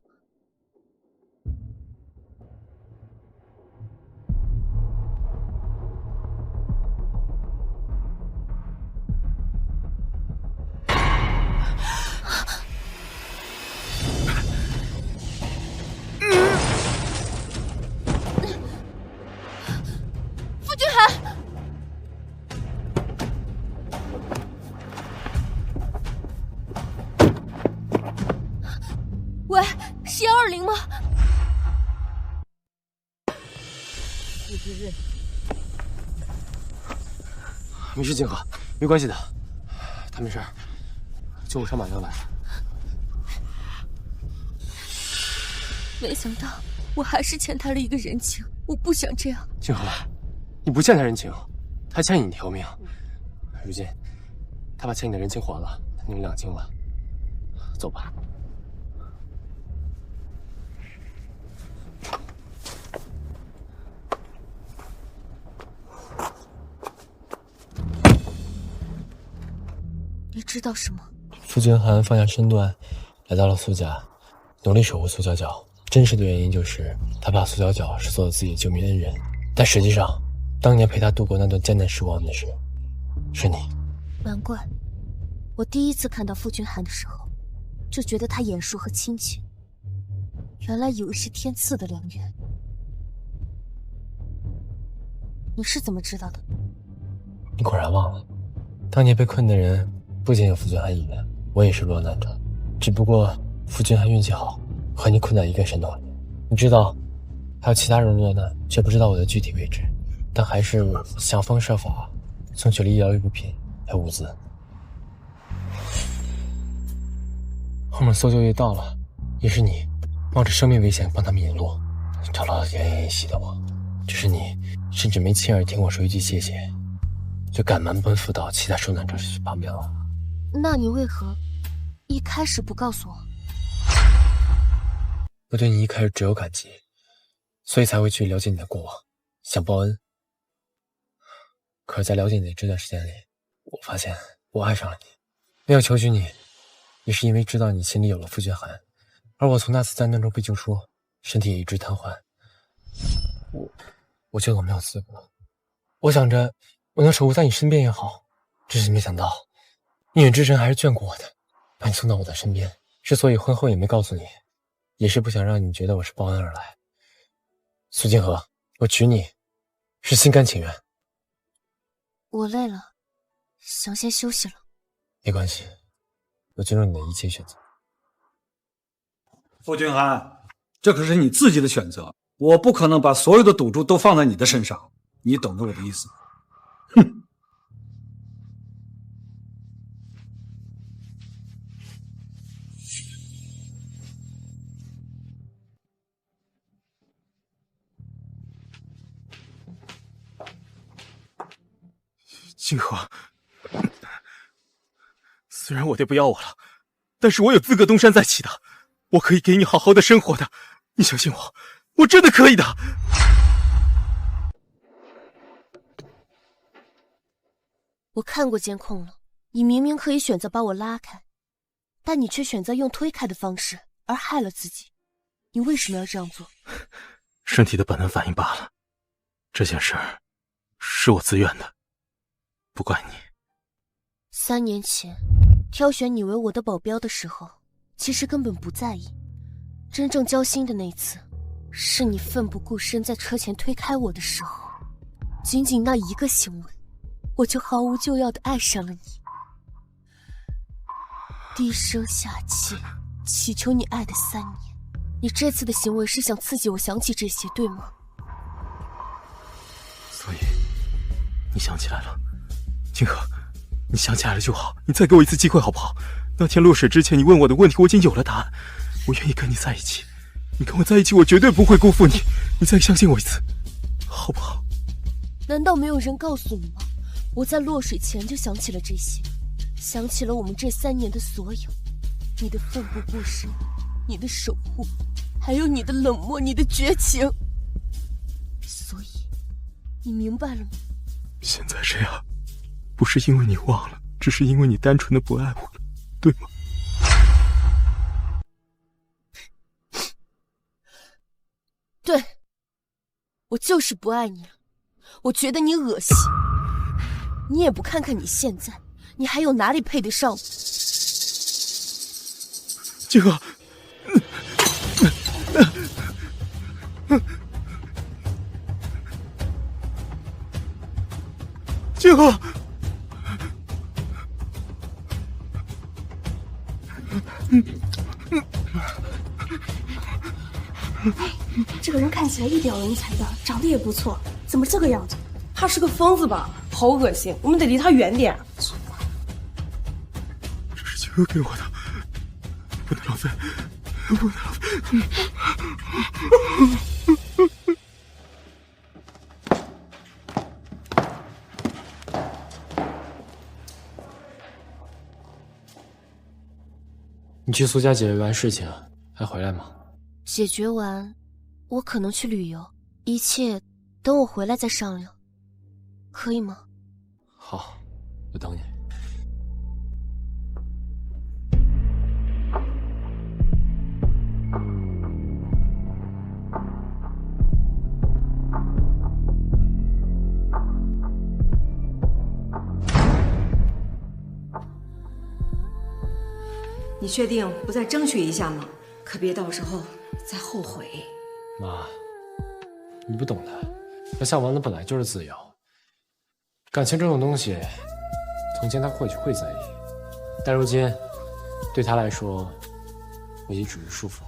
傅君涵，喂，是120吗？没事，静河，没关系的，他没事，救护车马上来。没想到我还是欠他了一个人情，我不想这样。静河，你不欠他人情，他欠你一条命。如今他把欠你的人情还了，你们两清了，走吧。你知道什么？傅君涵放下身段，来到了苏家，努力守护苏角角。真实的原因就是他把苏角角视作自己的救命恩人，但实际上，当年陪他度过那段艰难时光的是你。难怪，我第一次看到傅君涵的时候，就觉得他眼熟和亲切。原来以为是天赐的良缘。你是怎么知道的？你果然忘了，当年被困的人不仅有傅君涵一人，我也是落难者。只不过傅君涵运气好，和你困在一个山洞里。你知道还有其他人落难，却不知道我的具体位置，但还是想方设法送去了医疗用品还有物资。后面搜救队到了，也是你冒着生命危险帮他们引路，找到了奄奄一息的我。只是你甚至没亲耳听我说一句谢谢，就赶忙奔赴到其他受难者旁边了。那你为何一开始不告诉我？我对你一开始只有感激，所以才会去了解你的过往，想报恩。可是在了解你的这段时间里，我发现我爱上了你。没有求娶你，也是因为知道你心里有了傅君涵，而我从那次灾难中被救出，身体也一直瘫痪。我觉得我没有资格。我想着我能守护在你身边也好，只是没想到命运之神还是眷顾我的，把你送到我的身边。之所以婚后也没告诉你，也是不想让你觉得我是报恩而来。苏金河，我娶你是心甘情愿。我累了，想先休息了。没关系，我尊重你的一切选择。傅君涵，这可是你自己的选择，我不可能把所有的赌注都放在你的身上，你懂得我的意思吗？哼！金河，虽然我爹不要我了，但是我有资格东山再起的，我可以给你好好的生活的，你相信我，我真的可以的。我看过监控了，你明明可以选择把我拉开，但你却选择用推开的方式而害了自己，你为什么要这样做？身体的本能反应罢了，这件事是我自愿的，不怪你。3年前挑选你为我的保镖的时候，其实根本不在意，真正交心的那一次，是你奋不顾身在车前推开我的时候，仅仅那一个行为，我就毫无救药地爱上了你。低声下气祈求你爱的3年，你这次的行为是想刺激我想起这些，对吗？所以你想起来了，金河，你想起来了就好，你再给我一次机会好不好？那天落水之前你问我的问题我已经有了答案，我愿意跟你在一起，你跟我在一起我绝对不会辜负你，你再相信我一次好不好？难道没有人告诉你吗？我在落水前就想起了这些，想起了我们这3年的所有，你的奋不顾身，你的守护，还有你的冷漠，你的绝情。所以你明白了吗？现在这样不是因为你忘了，只是因为你单纯的不爱我了，对吗？对，我就是不爱你了，我觉得你恶心。你也不看看你现在，你还有哪里配得上我？金河，金河，这个人看起来一表人才的，长得也不错，怎么这个样子？他是个疯子吧？好恶心，我们得离他远点。这是金河给我的，不能浪费，不能浪费。你去苏家解决完事情还回来吗？解决完，我可能去旅游，一切等我回来再商量，可以吗？好，我等你。你确定不再争取一下吗？可别到时候再后悔。妈，你不懂的，要向往的本来就是自由，感情这种东西，从前他或许会在意，但如今，对他来说，我已只是束缚。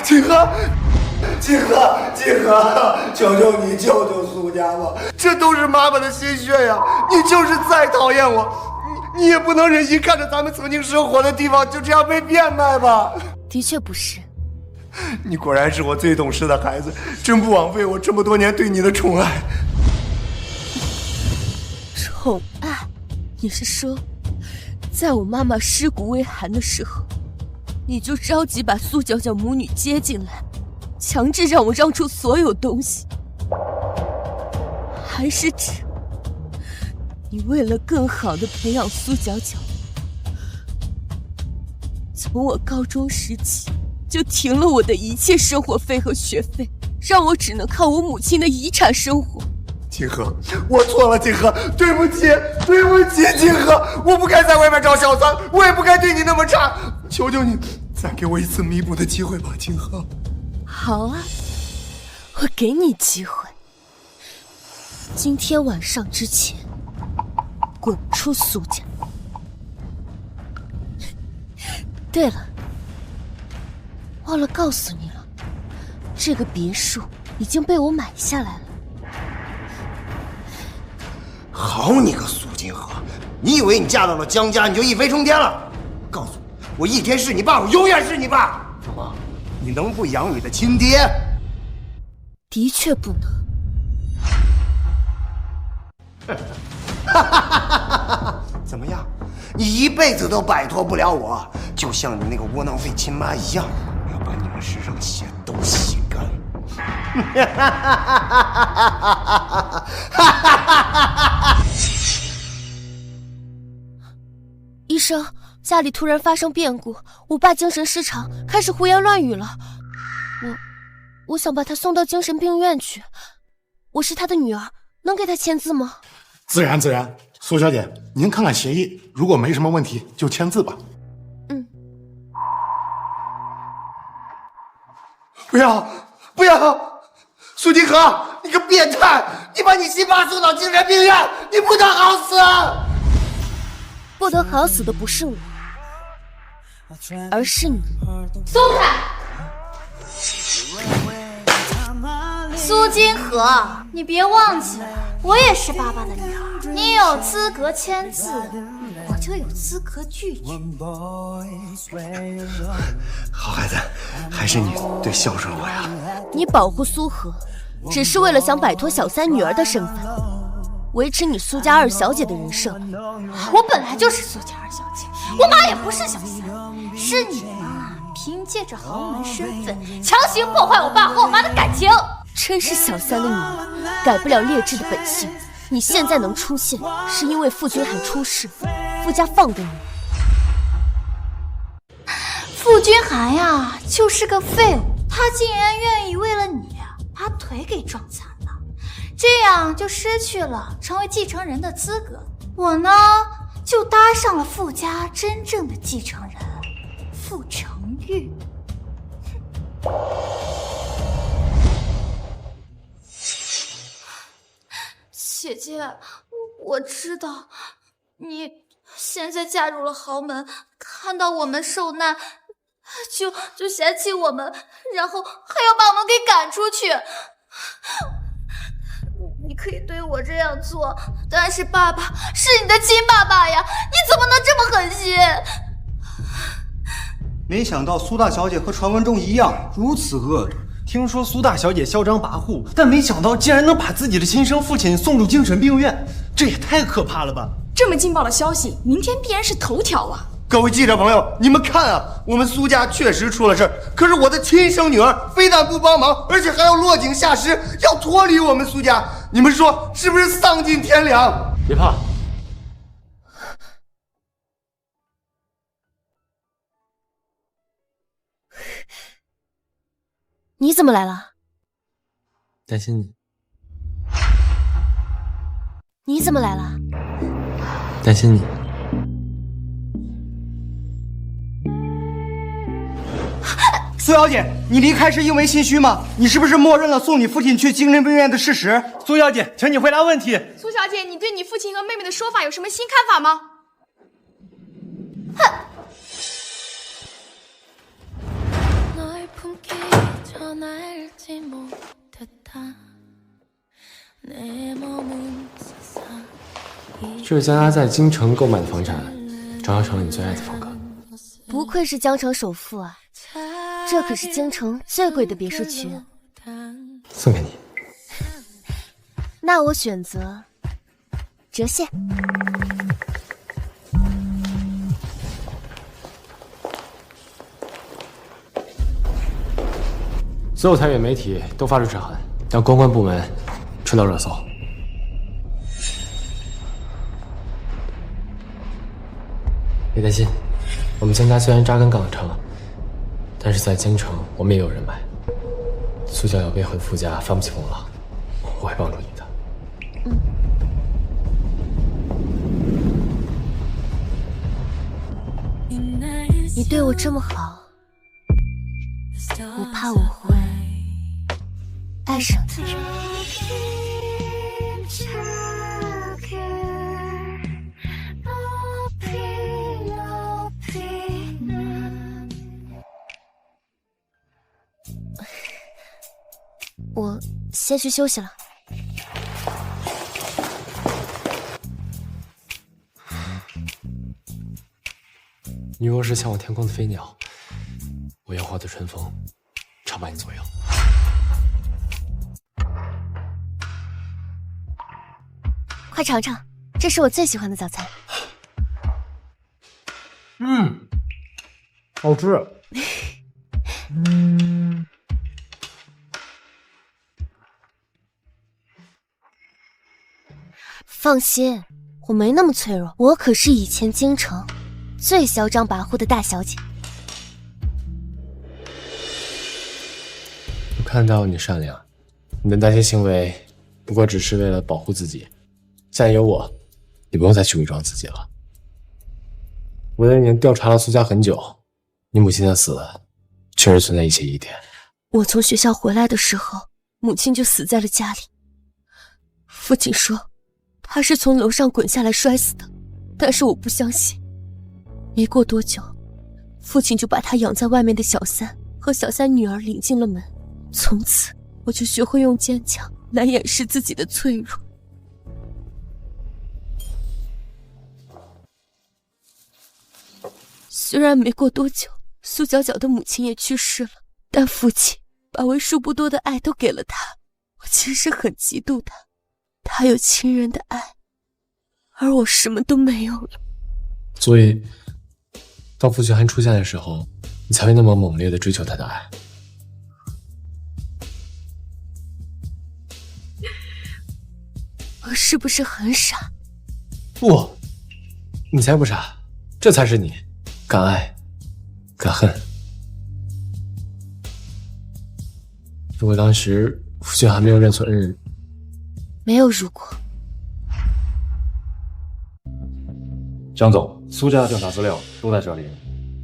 锦禾，锦禾，锦禾，求求你救救苏家吧！这都是妈妈的心血呀！你就是再讨厌我，你也不能忍心看着咱们曾经生活的地方就这样被变卖吧？的确不是。你果然是我最懂事的孩子，真不枉费我这么多年对你的宠爱。宠爱？你是说，在我妈妈尸骨未寒的时候，你就着急把苏角角母女接进来，强制让我让出所有东西？还是指你为了更好地培养苏角角，从我高中时期就停了我的一切生活费和学费，让我只能靠我母亲的遗产生活？锦禾，我错了，锦禾，对不起，对不起，锦禾，我不该在外面找小三，我也不该对你那么差，求求你，再给我一次弥补的机会吧，锦禾。好啊，我给你机会。今天晚上之前，滚出苏家。对了，忘了告诉你了，这个别墅已经被我买下来了。好你个苏金河，你以为你嫁到了江家你就一飞冲天了？告诉你，我一天是你爸，我永远是你爸。怎么，你能不养你的亲爹？的确不能。怎么样？你一辈子都摆脱不了我，就像你那个窝囊废亲妈一样，我要把你们身上的血都吸干。医生，家里突然发生变故，我爸精神失常，开始胡言乱语了。我想把他送到精神病院去。我是他的女儿，能给他签字吗？自然。苏小姐，您看看协议，如果没什么问题就签字吧。不要！苏金河，你个变态！你把你亲妈送到精神病院，你不得好死！不得好死的不是我，而是你。松开！苏金河，你别忘记了，我也是爸爸的女儿，你有资格签字，我就有资格拒绝。好孩子，还是你最孝顺我呀。你保护苏荷，只是为了想摆脱小三女儿的身份，维持你苏家二小姐的人设。我本来就是苏家二小姐，我妈也不是小三，是你妈凭借着豪门身份强行破坏我爸和我妈的感情。真是小三的女儿，改不了劣质的本性。你现在能出现，是因为傅君涵出事，傅家放过你。傅君涵呀，就是个废物，他竟然愿意为了你把腿给撞残了，这样就失去了成为继承人的资格。我呢，就搭上了傅家真正的继承人傅成玉。姐姐，我知道你现在嫁入了豪门，看到我们受难，就嫌弃我们，然后还要把我们给赶出去。你可以对我这样做，但是爸爸是你的亲爸爸呀，你怎么能这么狠心？没想到苏大小姐和传闻中一样如此恶毒。听说苏大小姐嚣张跋扈，但没想到竟然能把自己的亲生父亲送入精神病院，这也太可怕了吧！这么劲爆的消息，明天必然是头条啊！各位记者朋友，你们看啊，我们苏家确实出了事儿，可是我的亲生女儿非但不帮忙，而且还要落井下石，要脱离我们苏家，你们说是不是丧尽天良？别怕。你怎么来了？担心你。你怎么来了？担心你。苏小姐，你离开是因为心虚吗？你是不是默认了送你父亲去精神病院的事实？苏小姐，请你回答问题。苏小姐，你对你父亲和妹妹的说法有什么新看法吗？哼！ 这是江家在京城购买的房产，正好成了你最爱的风格。不愧是江城首富啊，这可是京城最贵的别墅区。送给你。那我选择折现。所有财经媒体都发出斥函，让公关部门吹到热搜。别担心，我们江家虽然扎根港城，但是在京城我们也有人脉。苏小小被回傅家翻不起风浪，我会帮助你的。你对我这么好，我怕我会爱上别人。我先去休息了。你若是向往天空的飞鸟，我要化作春风，常伴你左右。快尝尝，这是我最喜欢的早餐。好吃。放心，我没那么脆弱，我可是以前京城最嚣张跋扈的大小姐。我看到你善良，你的那些行为不过只是为了保护自己。现在有我，你不用再去伪装自己了。我已经调查了苏家很久，你母亲的死确实存在一些疑点。我从学校回来的时候，母亲就死在了家里。父亲说她是从楼上滚下来摔死的，但是我不相信。没过多久，父亲就把她养在外面的小三和小三女儿领进了门。从此，我就学会用坚强来掩饰自己的脆弱。虽然没过多久，苏角角的母亲也去世了，但父亲把为数不多的爱都给了她。我其实很嫉妒他，他有亲人的爱，而我什么都没有了。所以，当傅群寒出现的时候，你才会那么猛烈地追求他的爱。我是不是很傻？不，你才不傻，这才是你，敢爱，敢恨。如果当时傅群寒没有认错恩人，没有如果。江总，苏家的调查资料都在这里。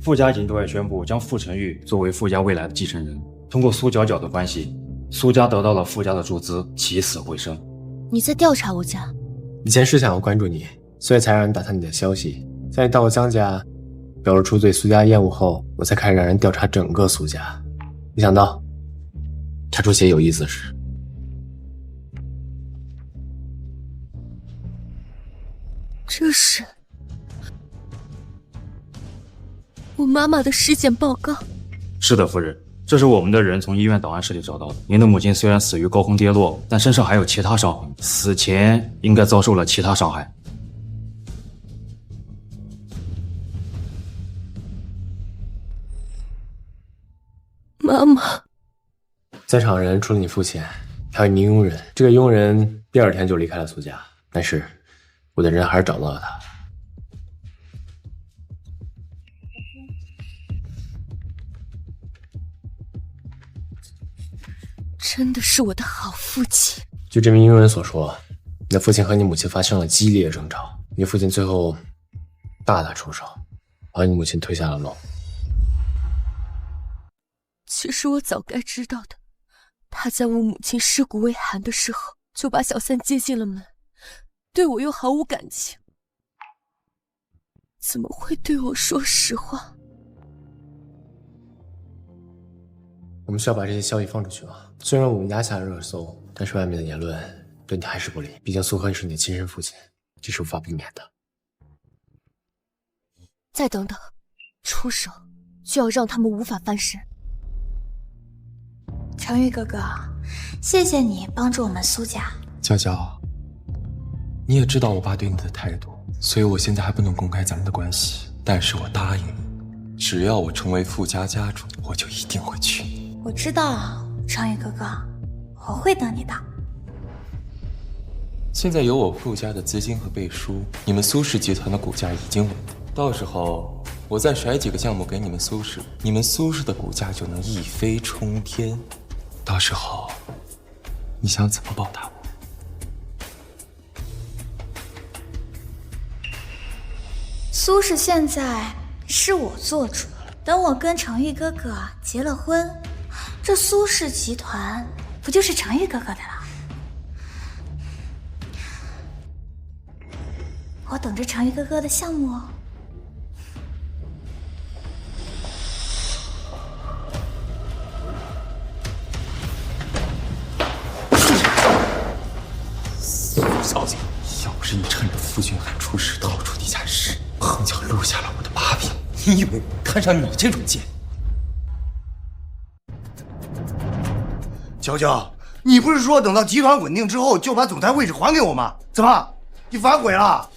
傅家已经对外宣布将傅成玉作为傅家未来的继承人。通过苏角角的关系，苏家得到了傅家的注资，起死回生。你在调查我家？以前是想要关注你，所以才让人打探你的消息。在到了江家，表露出对苏家厌恶后，我才开始让人调查整个苏家。没想到，查出些有意思的事。这是我妈妈的尸检报告。是的，夫人，这是我们的人从医院档案室里找到的。您的母亲虽然死于高空跌落，但身上还有其他伤痕，死前应该遭受了其他伤害。妈妈，在场人除了你父亲，还有一名佣人。这个佣人第二天就离开了苏家，但是我的人还是找到了他。真的是我的好父亲。据这名佣人所说，你的父亲和你母亲发生了激烈争吵，你父亲最后大打出手，把你母亲推下了楼。其实我早该知道的。他在我母亲尸骨未寒的时候，就把小三接进了门，对我又毫无感情，怎么会对我说实话？我们需要把这些消息放出去吗？虽然我们压下了热搜，但是外面的言论对你还是不利。毕竟苏荷是你的亲生父亲，这是无法避免的。再等等，出手就要让他们无法翻身。程昱哥哥，谢谢你帮助我们苏家。娇娇，你也知道我爸对你的态度，所以我现在还不能公开咱们的关系。但是我答应你，只要我成为傅家家主，我就一定会娶你。我知道，程昱哥哥，我会等你的。现在有我傅家的资金和背书，你们苏氏集团的股价已经稳定，到时候我再甩几个项目给你们苏氏，你们苏氏的股价就能一飞冲天。到时候你想怎么报答我？苏氏现在是我做主了，等我跟程昱哥哥结了婚，这苏氏集团不就是程昱哥哥的了？我等着程昱哥哥的项目哦。小姐，要不是你趁着傅君涵出事到处地下室，碰巧录下了我的把柄，你以为我看上你这种贱？娇娇，你不是说等到集团稳定之后就把总裁位置还给我吗？怎么，你反悔了？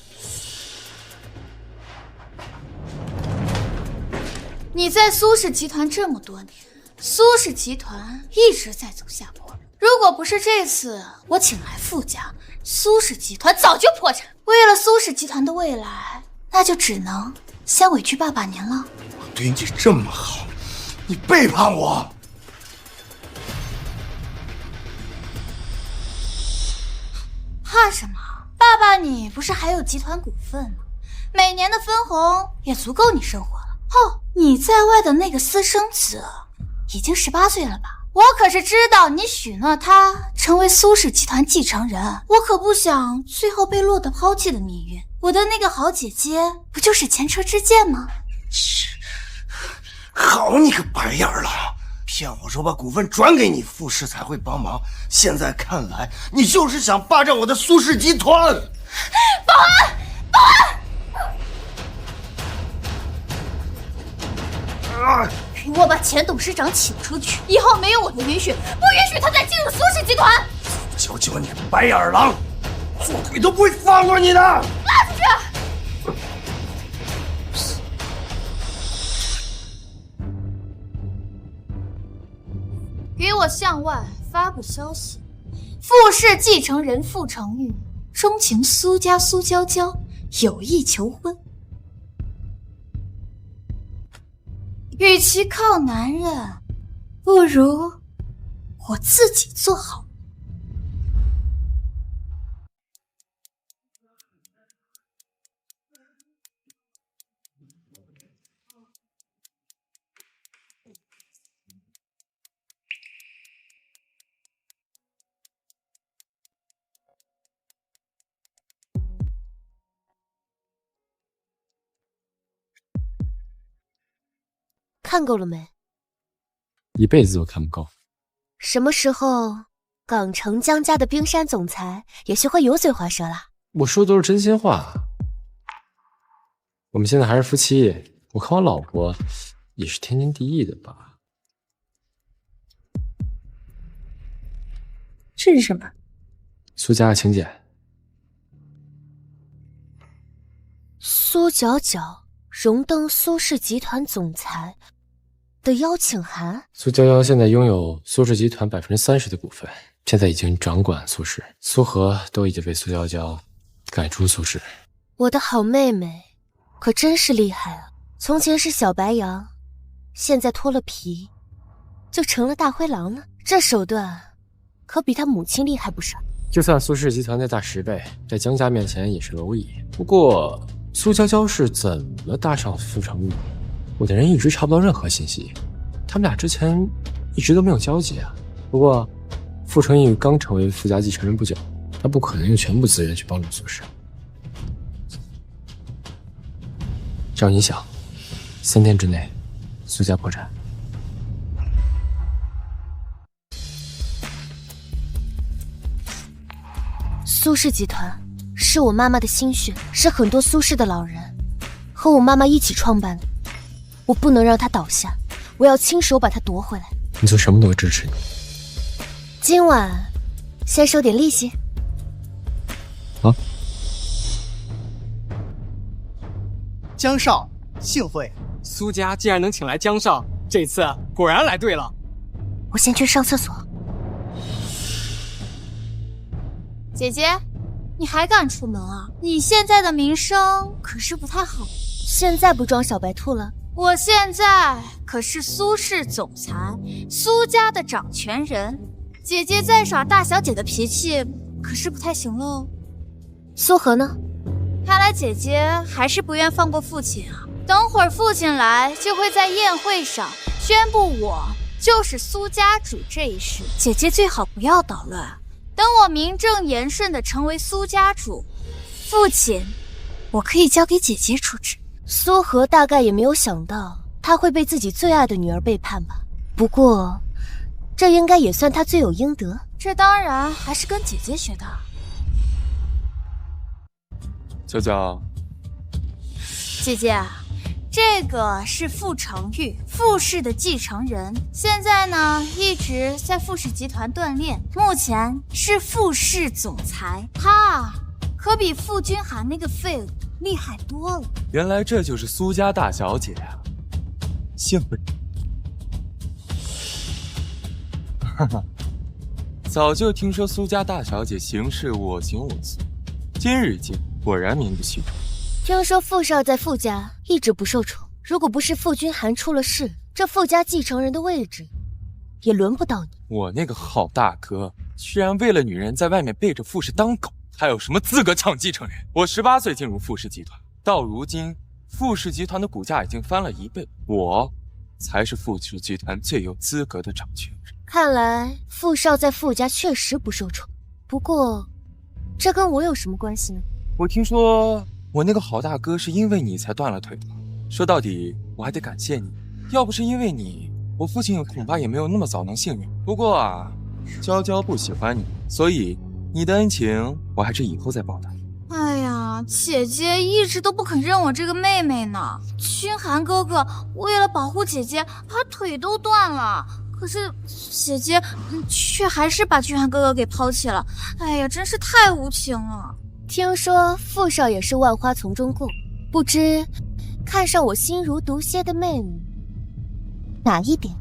你在苏氏集团这么多年，苏氏集团一直在走下坡。如果不是这次我请来傅家，苏氏集团早就破产。为了苏氏集团的未来，那就只能先委屈爸爸您了。我对你这么好，你背叛我！怕什么？爸爸你不是还有集团股份吗？每年的分红也足够你生活了。哦，你在外的那个私生子已经18岁了吧？我可是知道你许诺他成为苏氏集团继承人，我可不想最后被落得抛弃的命运。我的那个好姐姐不就是前车之鉴吗？好你个白眼狼，骗我说把股份转给你，傅氏才会帮忙。现在看来，你就是想霸占我的苏氏集团。保安，保安！给我把前董事长请出去，以后没有我的允许，不允许他再进入苏氏集团。娇娇，你个白眼狼，做鬼都不会放过你的！拉出去！给我向外发布消息：傅氏继承人傅成玉钟情苏家苏娇娇，有意求婚。与其靠男人，不如我自己做好。看够了没？一辈子都看不够。什么时候港城江家的冰山总裁也学会油嘴滑舌了？我说的都是真心话。我们现在还是夫妻，我看我老婆也是天经地义的吧。这是什么？苏家的请柬。苏角角荣登苏氏集团总裁的邀请函。苏娇娇现在拥有苏氏集团30%的股份，现在已经掌管苏氏，苏荷都已经被苏娇娇赶出苏氏。我的好妹妹可真是厉害啊！从前是小白羊，现在脱了皮就成了大灰狼了。这手段可比他母亲厉害不少。就算苏氏集团再大10倍，在江家面前也是蝼蚁。不过苏娇娇是怎么搭上傅成玉？我的人一直查不到任何信息，他们俩之前一直都没有交集啊。不过，傅成义刚成为傅家继承人不久，他不可能用全部资源去帮助苏氏。照你想，3天之内，苏家破产。苏氏集团是我妈妈的心血，是很多苏氏的老人和我妈妈一起创办的。我不能让它倒下，我要亲手把它夺回来。你做什么都会支持你。今晚先收点利息。好。江少，幸会。苏家既然能请来江少，这次果然来对了。我先去上厕所。姐姐，你还敢出门啊？你现在的名声可是不太好。现在不装小白兔了？我现在可是苏氏总裁，苏家的掌权人。姐姐再耍大小姐的脾气，可是不太行喽。苏荷呢？看来姐姐还是不愿放过父亲啊。等会儿父亲来，就会在宴会上宣布我就是苏家主这一事。姐姐最好不要捣乱。等我名正言顺的成为苏家主，父亲，我可以交给姐姐处置。苏荷大概也没有想到他会被自己最爱的女儿背叛吧。不过，这应该也算他罪有应得。这当然还是跟姐姐学的。娇娇，姐姐，这个是傅成玉，傅氏的继承人，现在呢一直在傅氏集团锻炼，目前是傅氏总裁。他可比傅君涵那个废物厉害多了。原来这就是苏家大小姐啊！幸会。哈哈，早就听说苏家大小姐行事我行我素，今日见，果然名不虚传。听说傅少在傅家一直不受宠，如果不是傅君涵出了事，这傅家继承人的位置也轮不到你。我那个好大哥，居然为了女人在外面背着傅氏当狗，还有什么资格抢继承人？我18岁进入傅氏集团，到如今傅氏集团的股价已经翻了1倍，我才是傅氏集团最有资格的掌权人。看来傅少在傅家确实不受宠，不过这跟我有什么关系呢？我听说我那个好大哥是因为你才断了腿的，说到底我还得感谢你，要不是因为你，我父亲恐怕也没有那么早能信任。不过啊，娇娇不喜欢你，所以你的恩情我还是以后再报答。哎呀，姐姐一直都不肯认我这个妹妹呢。君涵哥哥为了保护姐姐，把腿都断了，可是姐姐却还是把君涵哥哥给抛弃了。哎呀，真是太无情了。听说傅少也是万花丛中过，不知看上我心如毒蝎的妹妹哪一点？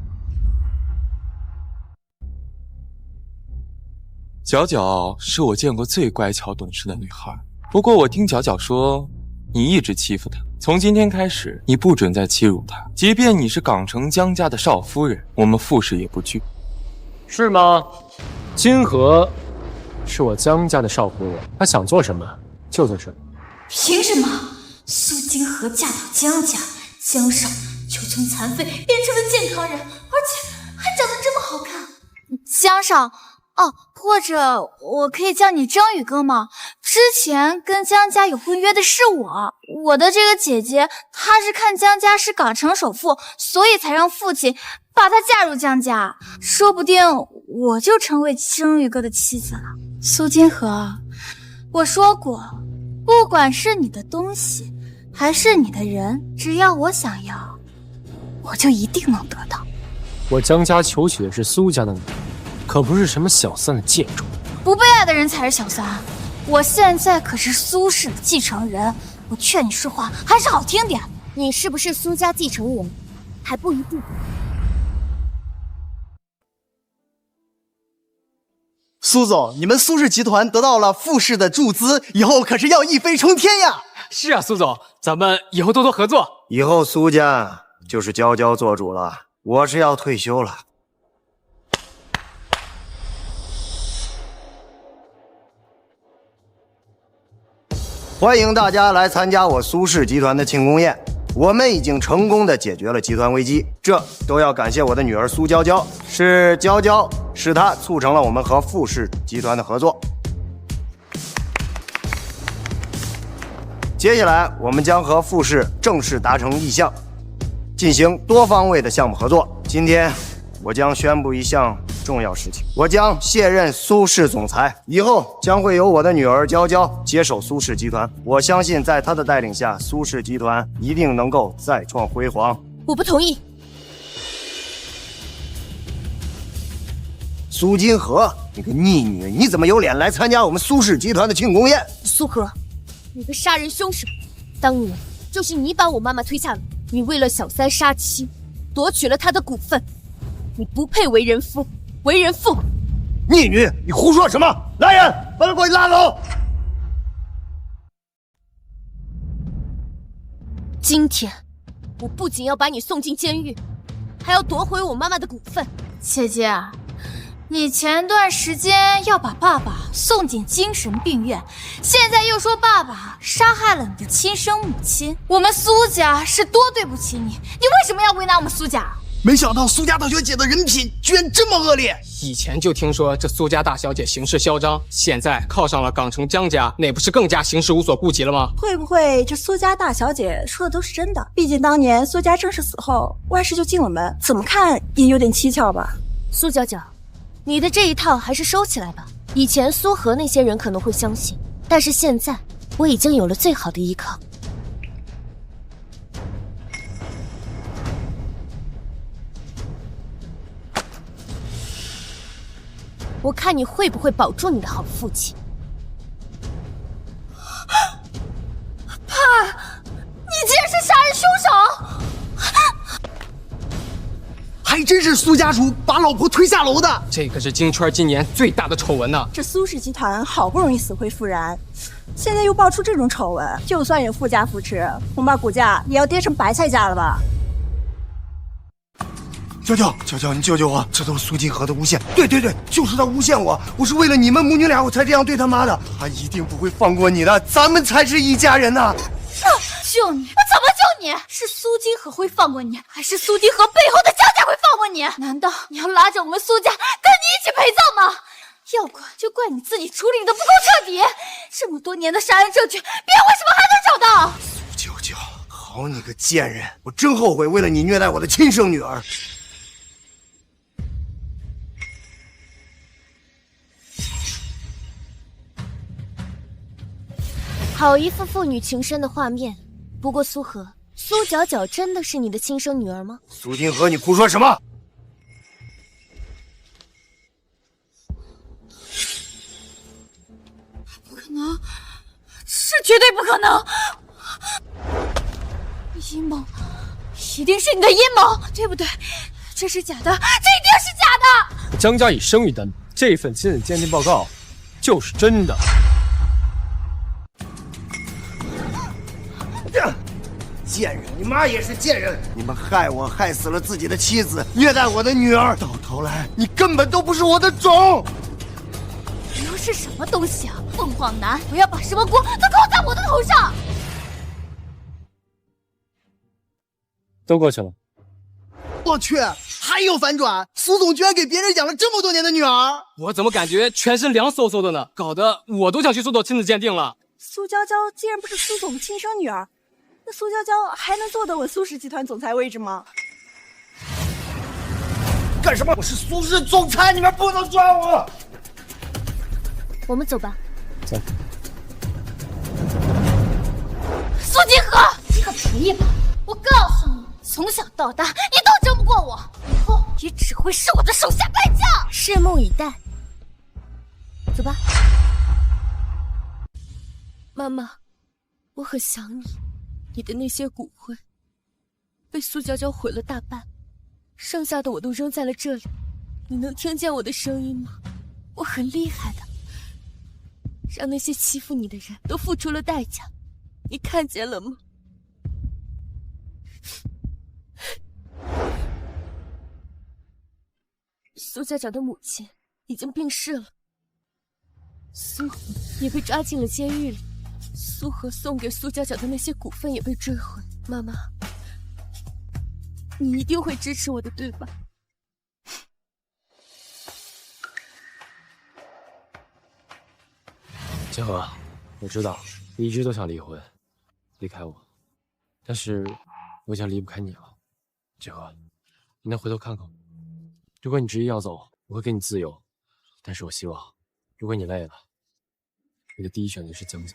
角角是我见过最乖巧懂事的女孩，不过我听角角说，你一直欺负她。从今天开始，你不准再欺辱她，即便你是港城江家的少夫人，我们傅氏也不惧。是吗？金河是我江家的少夫人，她想做什么就做什么。凭什么苏金河嫁到江家，江少就从残废变成了健康人，而且还长得这么好看？江少，哦，或者我可以叫你征宇哥吗？之前跟江家有婚约的是我的这个姐姐，她是看江家是港城首富，所以才让父亲把她嫁入江家，说不定我就成为征宇哥的妻子了。苏金河，我说过，不管是你的东西还是你的人，只要我想要，我就一定能得到。我江家求娶的是苏家的女人，可不是什么小三的贱种。不被爱的人才是小三。我现在可是苏氏的继承人，我劝你说话还是好听点。你是不是苏家继承人还不一定。苏总，你们苏氏集团得到了傅氏的注资，以后可是要一飞冲天呀！是啊，苏总，咱们以后多多合作。以后苏家就是娇娇做主了，我是要退休了。欢迎大家来参加我苏氏集团的庆功宴。我们已经成功的解决了集团危机，这都要感谢我的女儿苏娇娇，是娇娇，是她促成了我们和富士集团的合作。接下来，我们将和富士正式达成意向，进行多方位的项目合作。今天，我将宣布一项重要事情，我将卸任苏氏总裁，以后将会由我的女儿娇娇接手苏氏集团。我相信，在她的带领下，苏氏集团一定能够再创辉煌。我不同意。苏金河，你个逆女，你怎么有脸来参加我们苏氏集团的庆功宴？苏河，你个杀人凶手！当年就是你把我妈妈推下楼，你为了小三杀妻，夺取了她的股份，你不配为人夫，为人父！逆女，你胡说什么？来人，把她给我拉走！今天，我不仅要把你送进监狱，还要夺回我妈妈的股份。姐姐，你前段时间要把爸爸送进精神病院，现在又说爸爸杀害了你的亲生母亲，我们苏家是多对不起你，你为什么要为难我们苏家？没想到苏家大小姐的人品居然这么恶劣。以前就听说这苏家大小姐行事嚣张，现在靠上了港城江家，那不是更加行事无所顾忌了吗？会不会这苏家大小姐说的都是真的？毕竟当年苏家正式死后，外室就进了门，怎么看也有点蹊跷吧。苏娇娇，你的这一套还是收起来吧。以前苏河那些人可能会相信，但是现在我已经有了最好的依靠。我看你会不会保住你的好父亲。爸，你竟然是杀人凶手！还真是苏家主把老婆推下楼的，这可是京圈今年最大的丑闻呢。这苏氏集团好不容易死灰复燃，现在又爆出这种丑闻，就算有傅家扶持，恐怕股价也要跌成白菜价了吧？娇娇，你救救我！这都是苏金河的诬陷。对，就是他诬陷我，我是为了你们母女俩我才这样对他妈的，他一定不会放过你的，咱们才是一家人呐！救你！我怎么救你？是苏金河会放过你，还是苏金河背后的江家会放过你？难道你要拉着我们苏家跟你一起陪葬吗？要怪就怪你自己处理的不够彻底，这么多年的杀人证据，别人为什么还能找到？苏娇娇，好你个贱人！我真后悔为了你虐待我的亲生女儿。好一副父女情深的画面。不过苏河，苏角角真的是你的亲生女儿吗？苏金河，你胡说什么？不可能，这绝对不可能！阴谋，一定是你的阴谋，对不对？这是假的，这一定是假的！江家以声誉担保，这份亲子鉴定报告就是真的。贱人，你妈也是贱人！你们害我，害死了自己的妻子，虐待我的女儿，到头来你根本都不是我的种！你又是什么东西啊？凤凰男，不要把什么锅都扣在我的头上！都过去了。我去，还有反转！苏总居然给别人养了这么多年的女儿，我怎么感觉全身凉飕飕的呢？搞得我都想去做亲子鉴定了。苏娇娇既然不是苏总的亲生女儿，那苏娇娇还能坐得稳苏氏集团总裁位置吗？干什么？我是苏氏总裁，你们不能抓我！我们走吧。走。苏金河，你可皮吧！我告诉你，从小到大你都争不过我，以后也只会是我的手下败将。拭目以待。走吧。妈妈，我很想你。你的那些骨灰被苏娇娇毁了大半，剩下的我都扔在了这里。你能听见我的声音吗？我很厉害的，让那些欺负你的人都付出了代价，你看见了吗？苏家长的母亲已经病逝了，苏河也被抓进了监狱里。苏河送给苏家角的那些股份也被追回。妈妈，你一定会支持我的，对吧？千和，我知道你一直都想离婚，离开我，但是我已经离不开你了。千和，你能回头看看我？如果你执意要走，我会给你自由，但是我希望，如果你累了，你的第一选择是江家。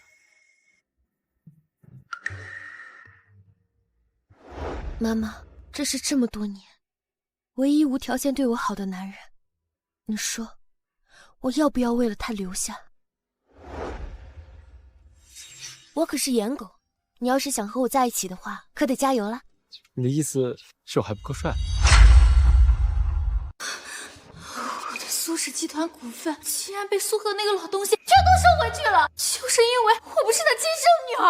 妈妈，这是这么多年唯一无条件对我好的男人，你说我要不要为了他留下？我可是颜狗，你要是想和我在一起的话，可得加油了。你的意思是我还不够帅？我的苏氏集团股份竟然被苏和那个老东西全都收回去了，就是因为我不是他亲生女儿。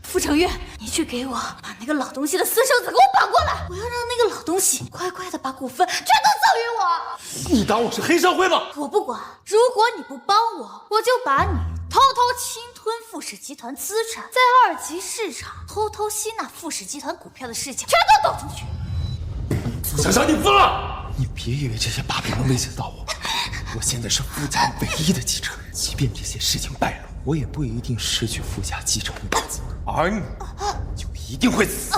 傅成玉，你去给我把那个老东西的私生子给我绑过来，我要让那个老东西乖乖的把股份全都赠予我。你当我是黑社会吗？我不管，如果你不帮我，我就把你偷偷侵吞傅氏集团资产，在二级市场偷偷吸纳傅氏集团股票的事情全都抖出去。苏小小，你疯了！你别以为这些把柄能威胁到我，我现在是傅家唯一的继承人，即便这些事情败露，我也不一定失去傅家继承的资格，而你就一定会死。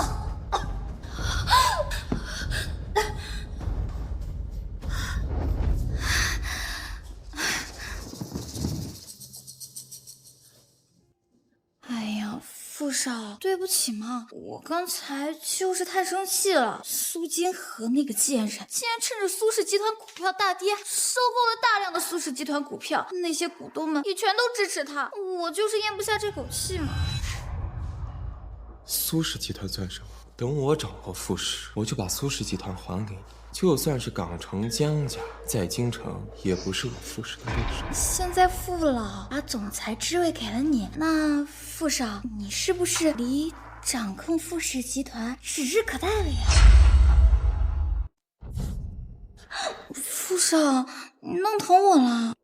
哎呀，傅少，对不起嘛，我刚才就是太生气了。苏金和那个贱人竟然趁着苏氏集团股票大跌，收购了大量的苏氏集团股票，那些股东们也全都支持他，我就是咽不下这口气嘛。苏氏集团算什么？等我掌握傅氏，我就把苏氏集团还给你。就算是港城江家在京城，也不是我傅氏的对手。现在傅老把总裁之位给了你，那傅少，你是不是离掌控傅氏集团指日可待了呀？傅少，你弄疼我了。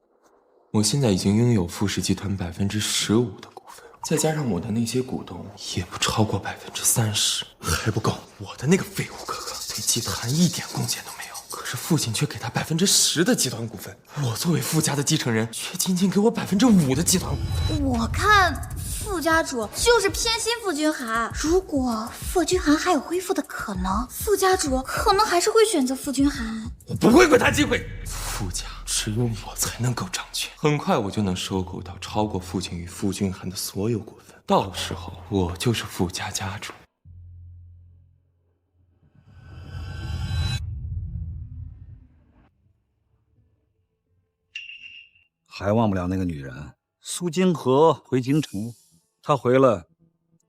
我现在已经拥有傅氏集团15%的股份，再加上我的那些股东，也不超过30%，还不够。我的那个废物哥哥对集团一点贡献都没有，可是父亲却给他10%的集团股份，我作为傅家的继承人，却仅仅给我5%的集团股份。我看傅家主就是偏心傅君涵，如果傅君涵还有恢复的可能，傅家主可能还是会选择傅君涵。我不会给他机会。傅家只有我才能够掌权，很快我就能收购到超过父亲与傅君涵的所有股份，到时候我就是傅家家主。还忘不了那个女人苏金河回京城，她回来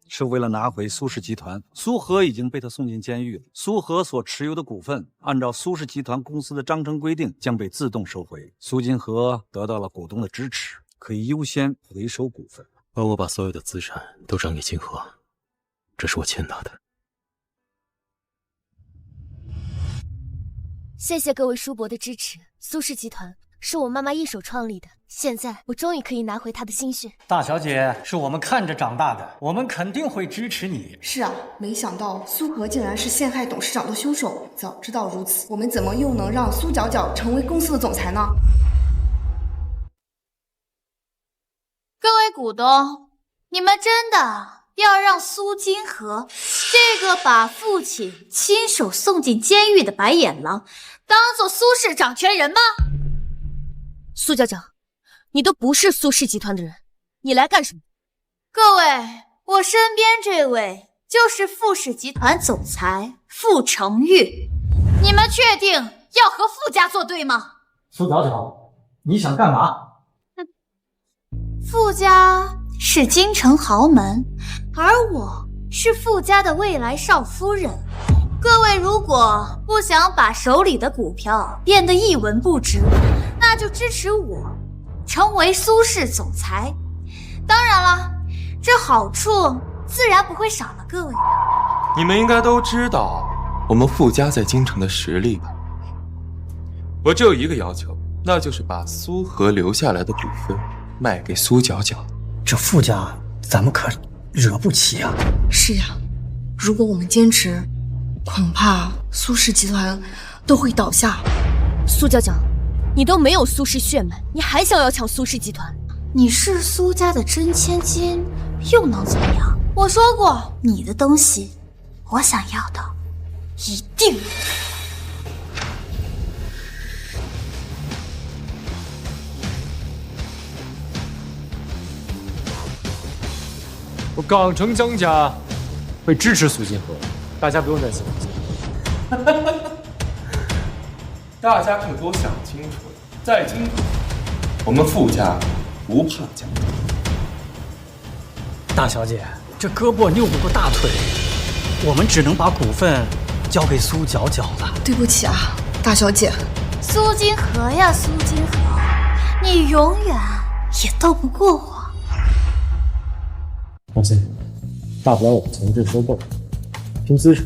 是为了拿回苏氏集团。苏河已经被他送进监狱了，苏河所持有的股份按照苏氏集团公司的章程规定将被自动收回。苏金河得到了股东的支持，可以优先回收股份，而我把所有的资产都转给金河，这是我欠他的。谢谢各位叔伯的支持，苏氏集团是我妈妈一手创立的，现在我终于可以拿回她的心血。大小姐是我们看着长大的，我们肯定会支持你。是啊，没想到苏河竟然是陷害董事长的凶手。早知道如此，我们怎么又能让苏角角成为公司的总裁呢？各位股东，你们真的要让苏金河这个把父亲亲手送进监狱的白眼狼当做苏氏掌权人吗？苏角角，你都不是苏氏集团的人，你来干什么？各位，我身边这位就是傅氏集团总裁傅成玉，你们确定要和傅家作对吗？苏角角，你想干嘛？傅家是京城豪门，而我是傅家的未来少夫人。各位如果不想把手里的股票变得一文不值，那就支持我成为苏氏总裁。当然了，这好处自然不会少了各位。你们应该都知道我们傅家在京城的实力吧？我只有一个要求，那就是把苏河留下来的股份卖给苏角角。这傅家咱们可惹不起啊！是呀，如果我们坚持，恐怕苏氏集团都会倒下。苏角角，你都没有苏氏血脉，你还想要抢苏氏集团？你是苏家的真千金，又能怎么样？我说过，你的东西，我想要的，一定有。我港城江家会支持苏金河，大家不用担心我。大家可都想清楚了，在京城，我们傅家不怕江家。大小姐，这胳膊拗不过大腿，我们只能把股份交给苏角角了。对不起啊，大小姐。苏金河呀，苏金河，你永远也斗不过我。放心，大不了我们强制收购，拼资产，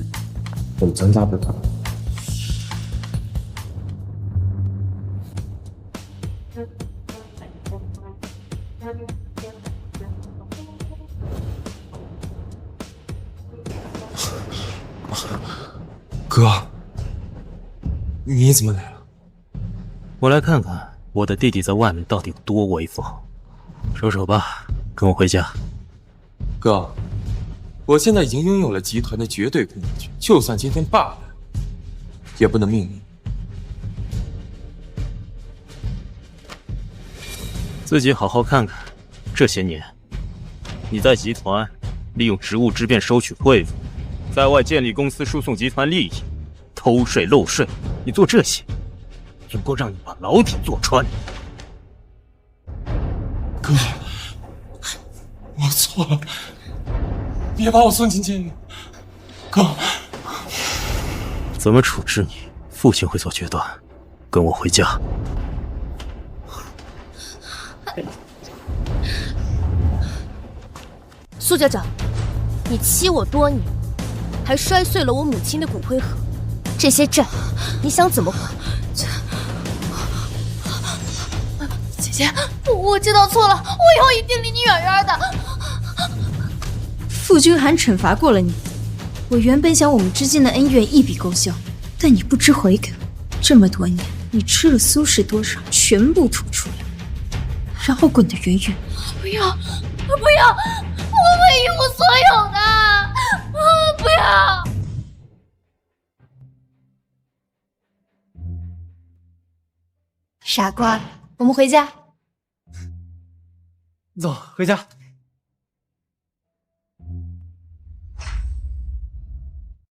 我们江家不干。哥，你怎么来了？我来看看我的弟弟在外面到底有多威风。收手吧，跟我回家。哥，我现在已经拥有了集团的绝对控制权，就算今天爸来，也不能命令。自己好好看看，这些年你在集团利用职务之便收取贿赂，在外建立公司输送集团利益，偷税漏税，你做这些，足够让你把牢底坐穿。哥，我错了，别把我送进监狱。哥，怎么处置你，父亲会做决断。跟我回家。苏角角，你欺我多年，还摔碎了我母亲的骨灰盒，这些债你想怎么还？姐姐，我知道错了，我以后一定离你远远的。傅君寒惩罚过了你，我原本想我们之间的恩怨一笔勾销，但你不知悔改，这么多年你吃了苏氏多少，全部吐出来，然后滚得远远。不要，不要，我会一无所有的，不要。傻瓜，我们回家。走，回家。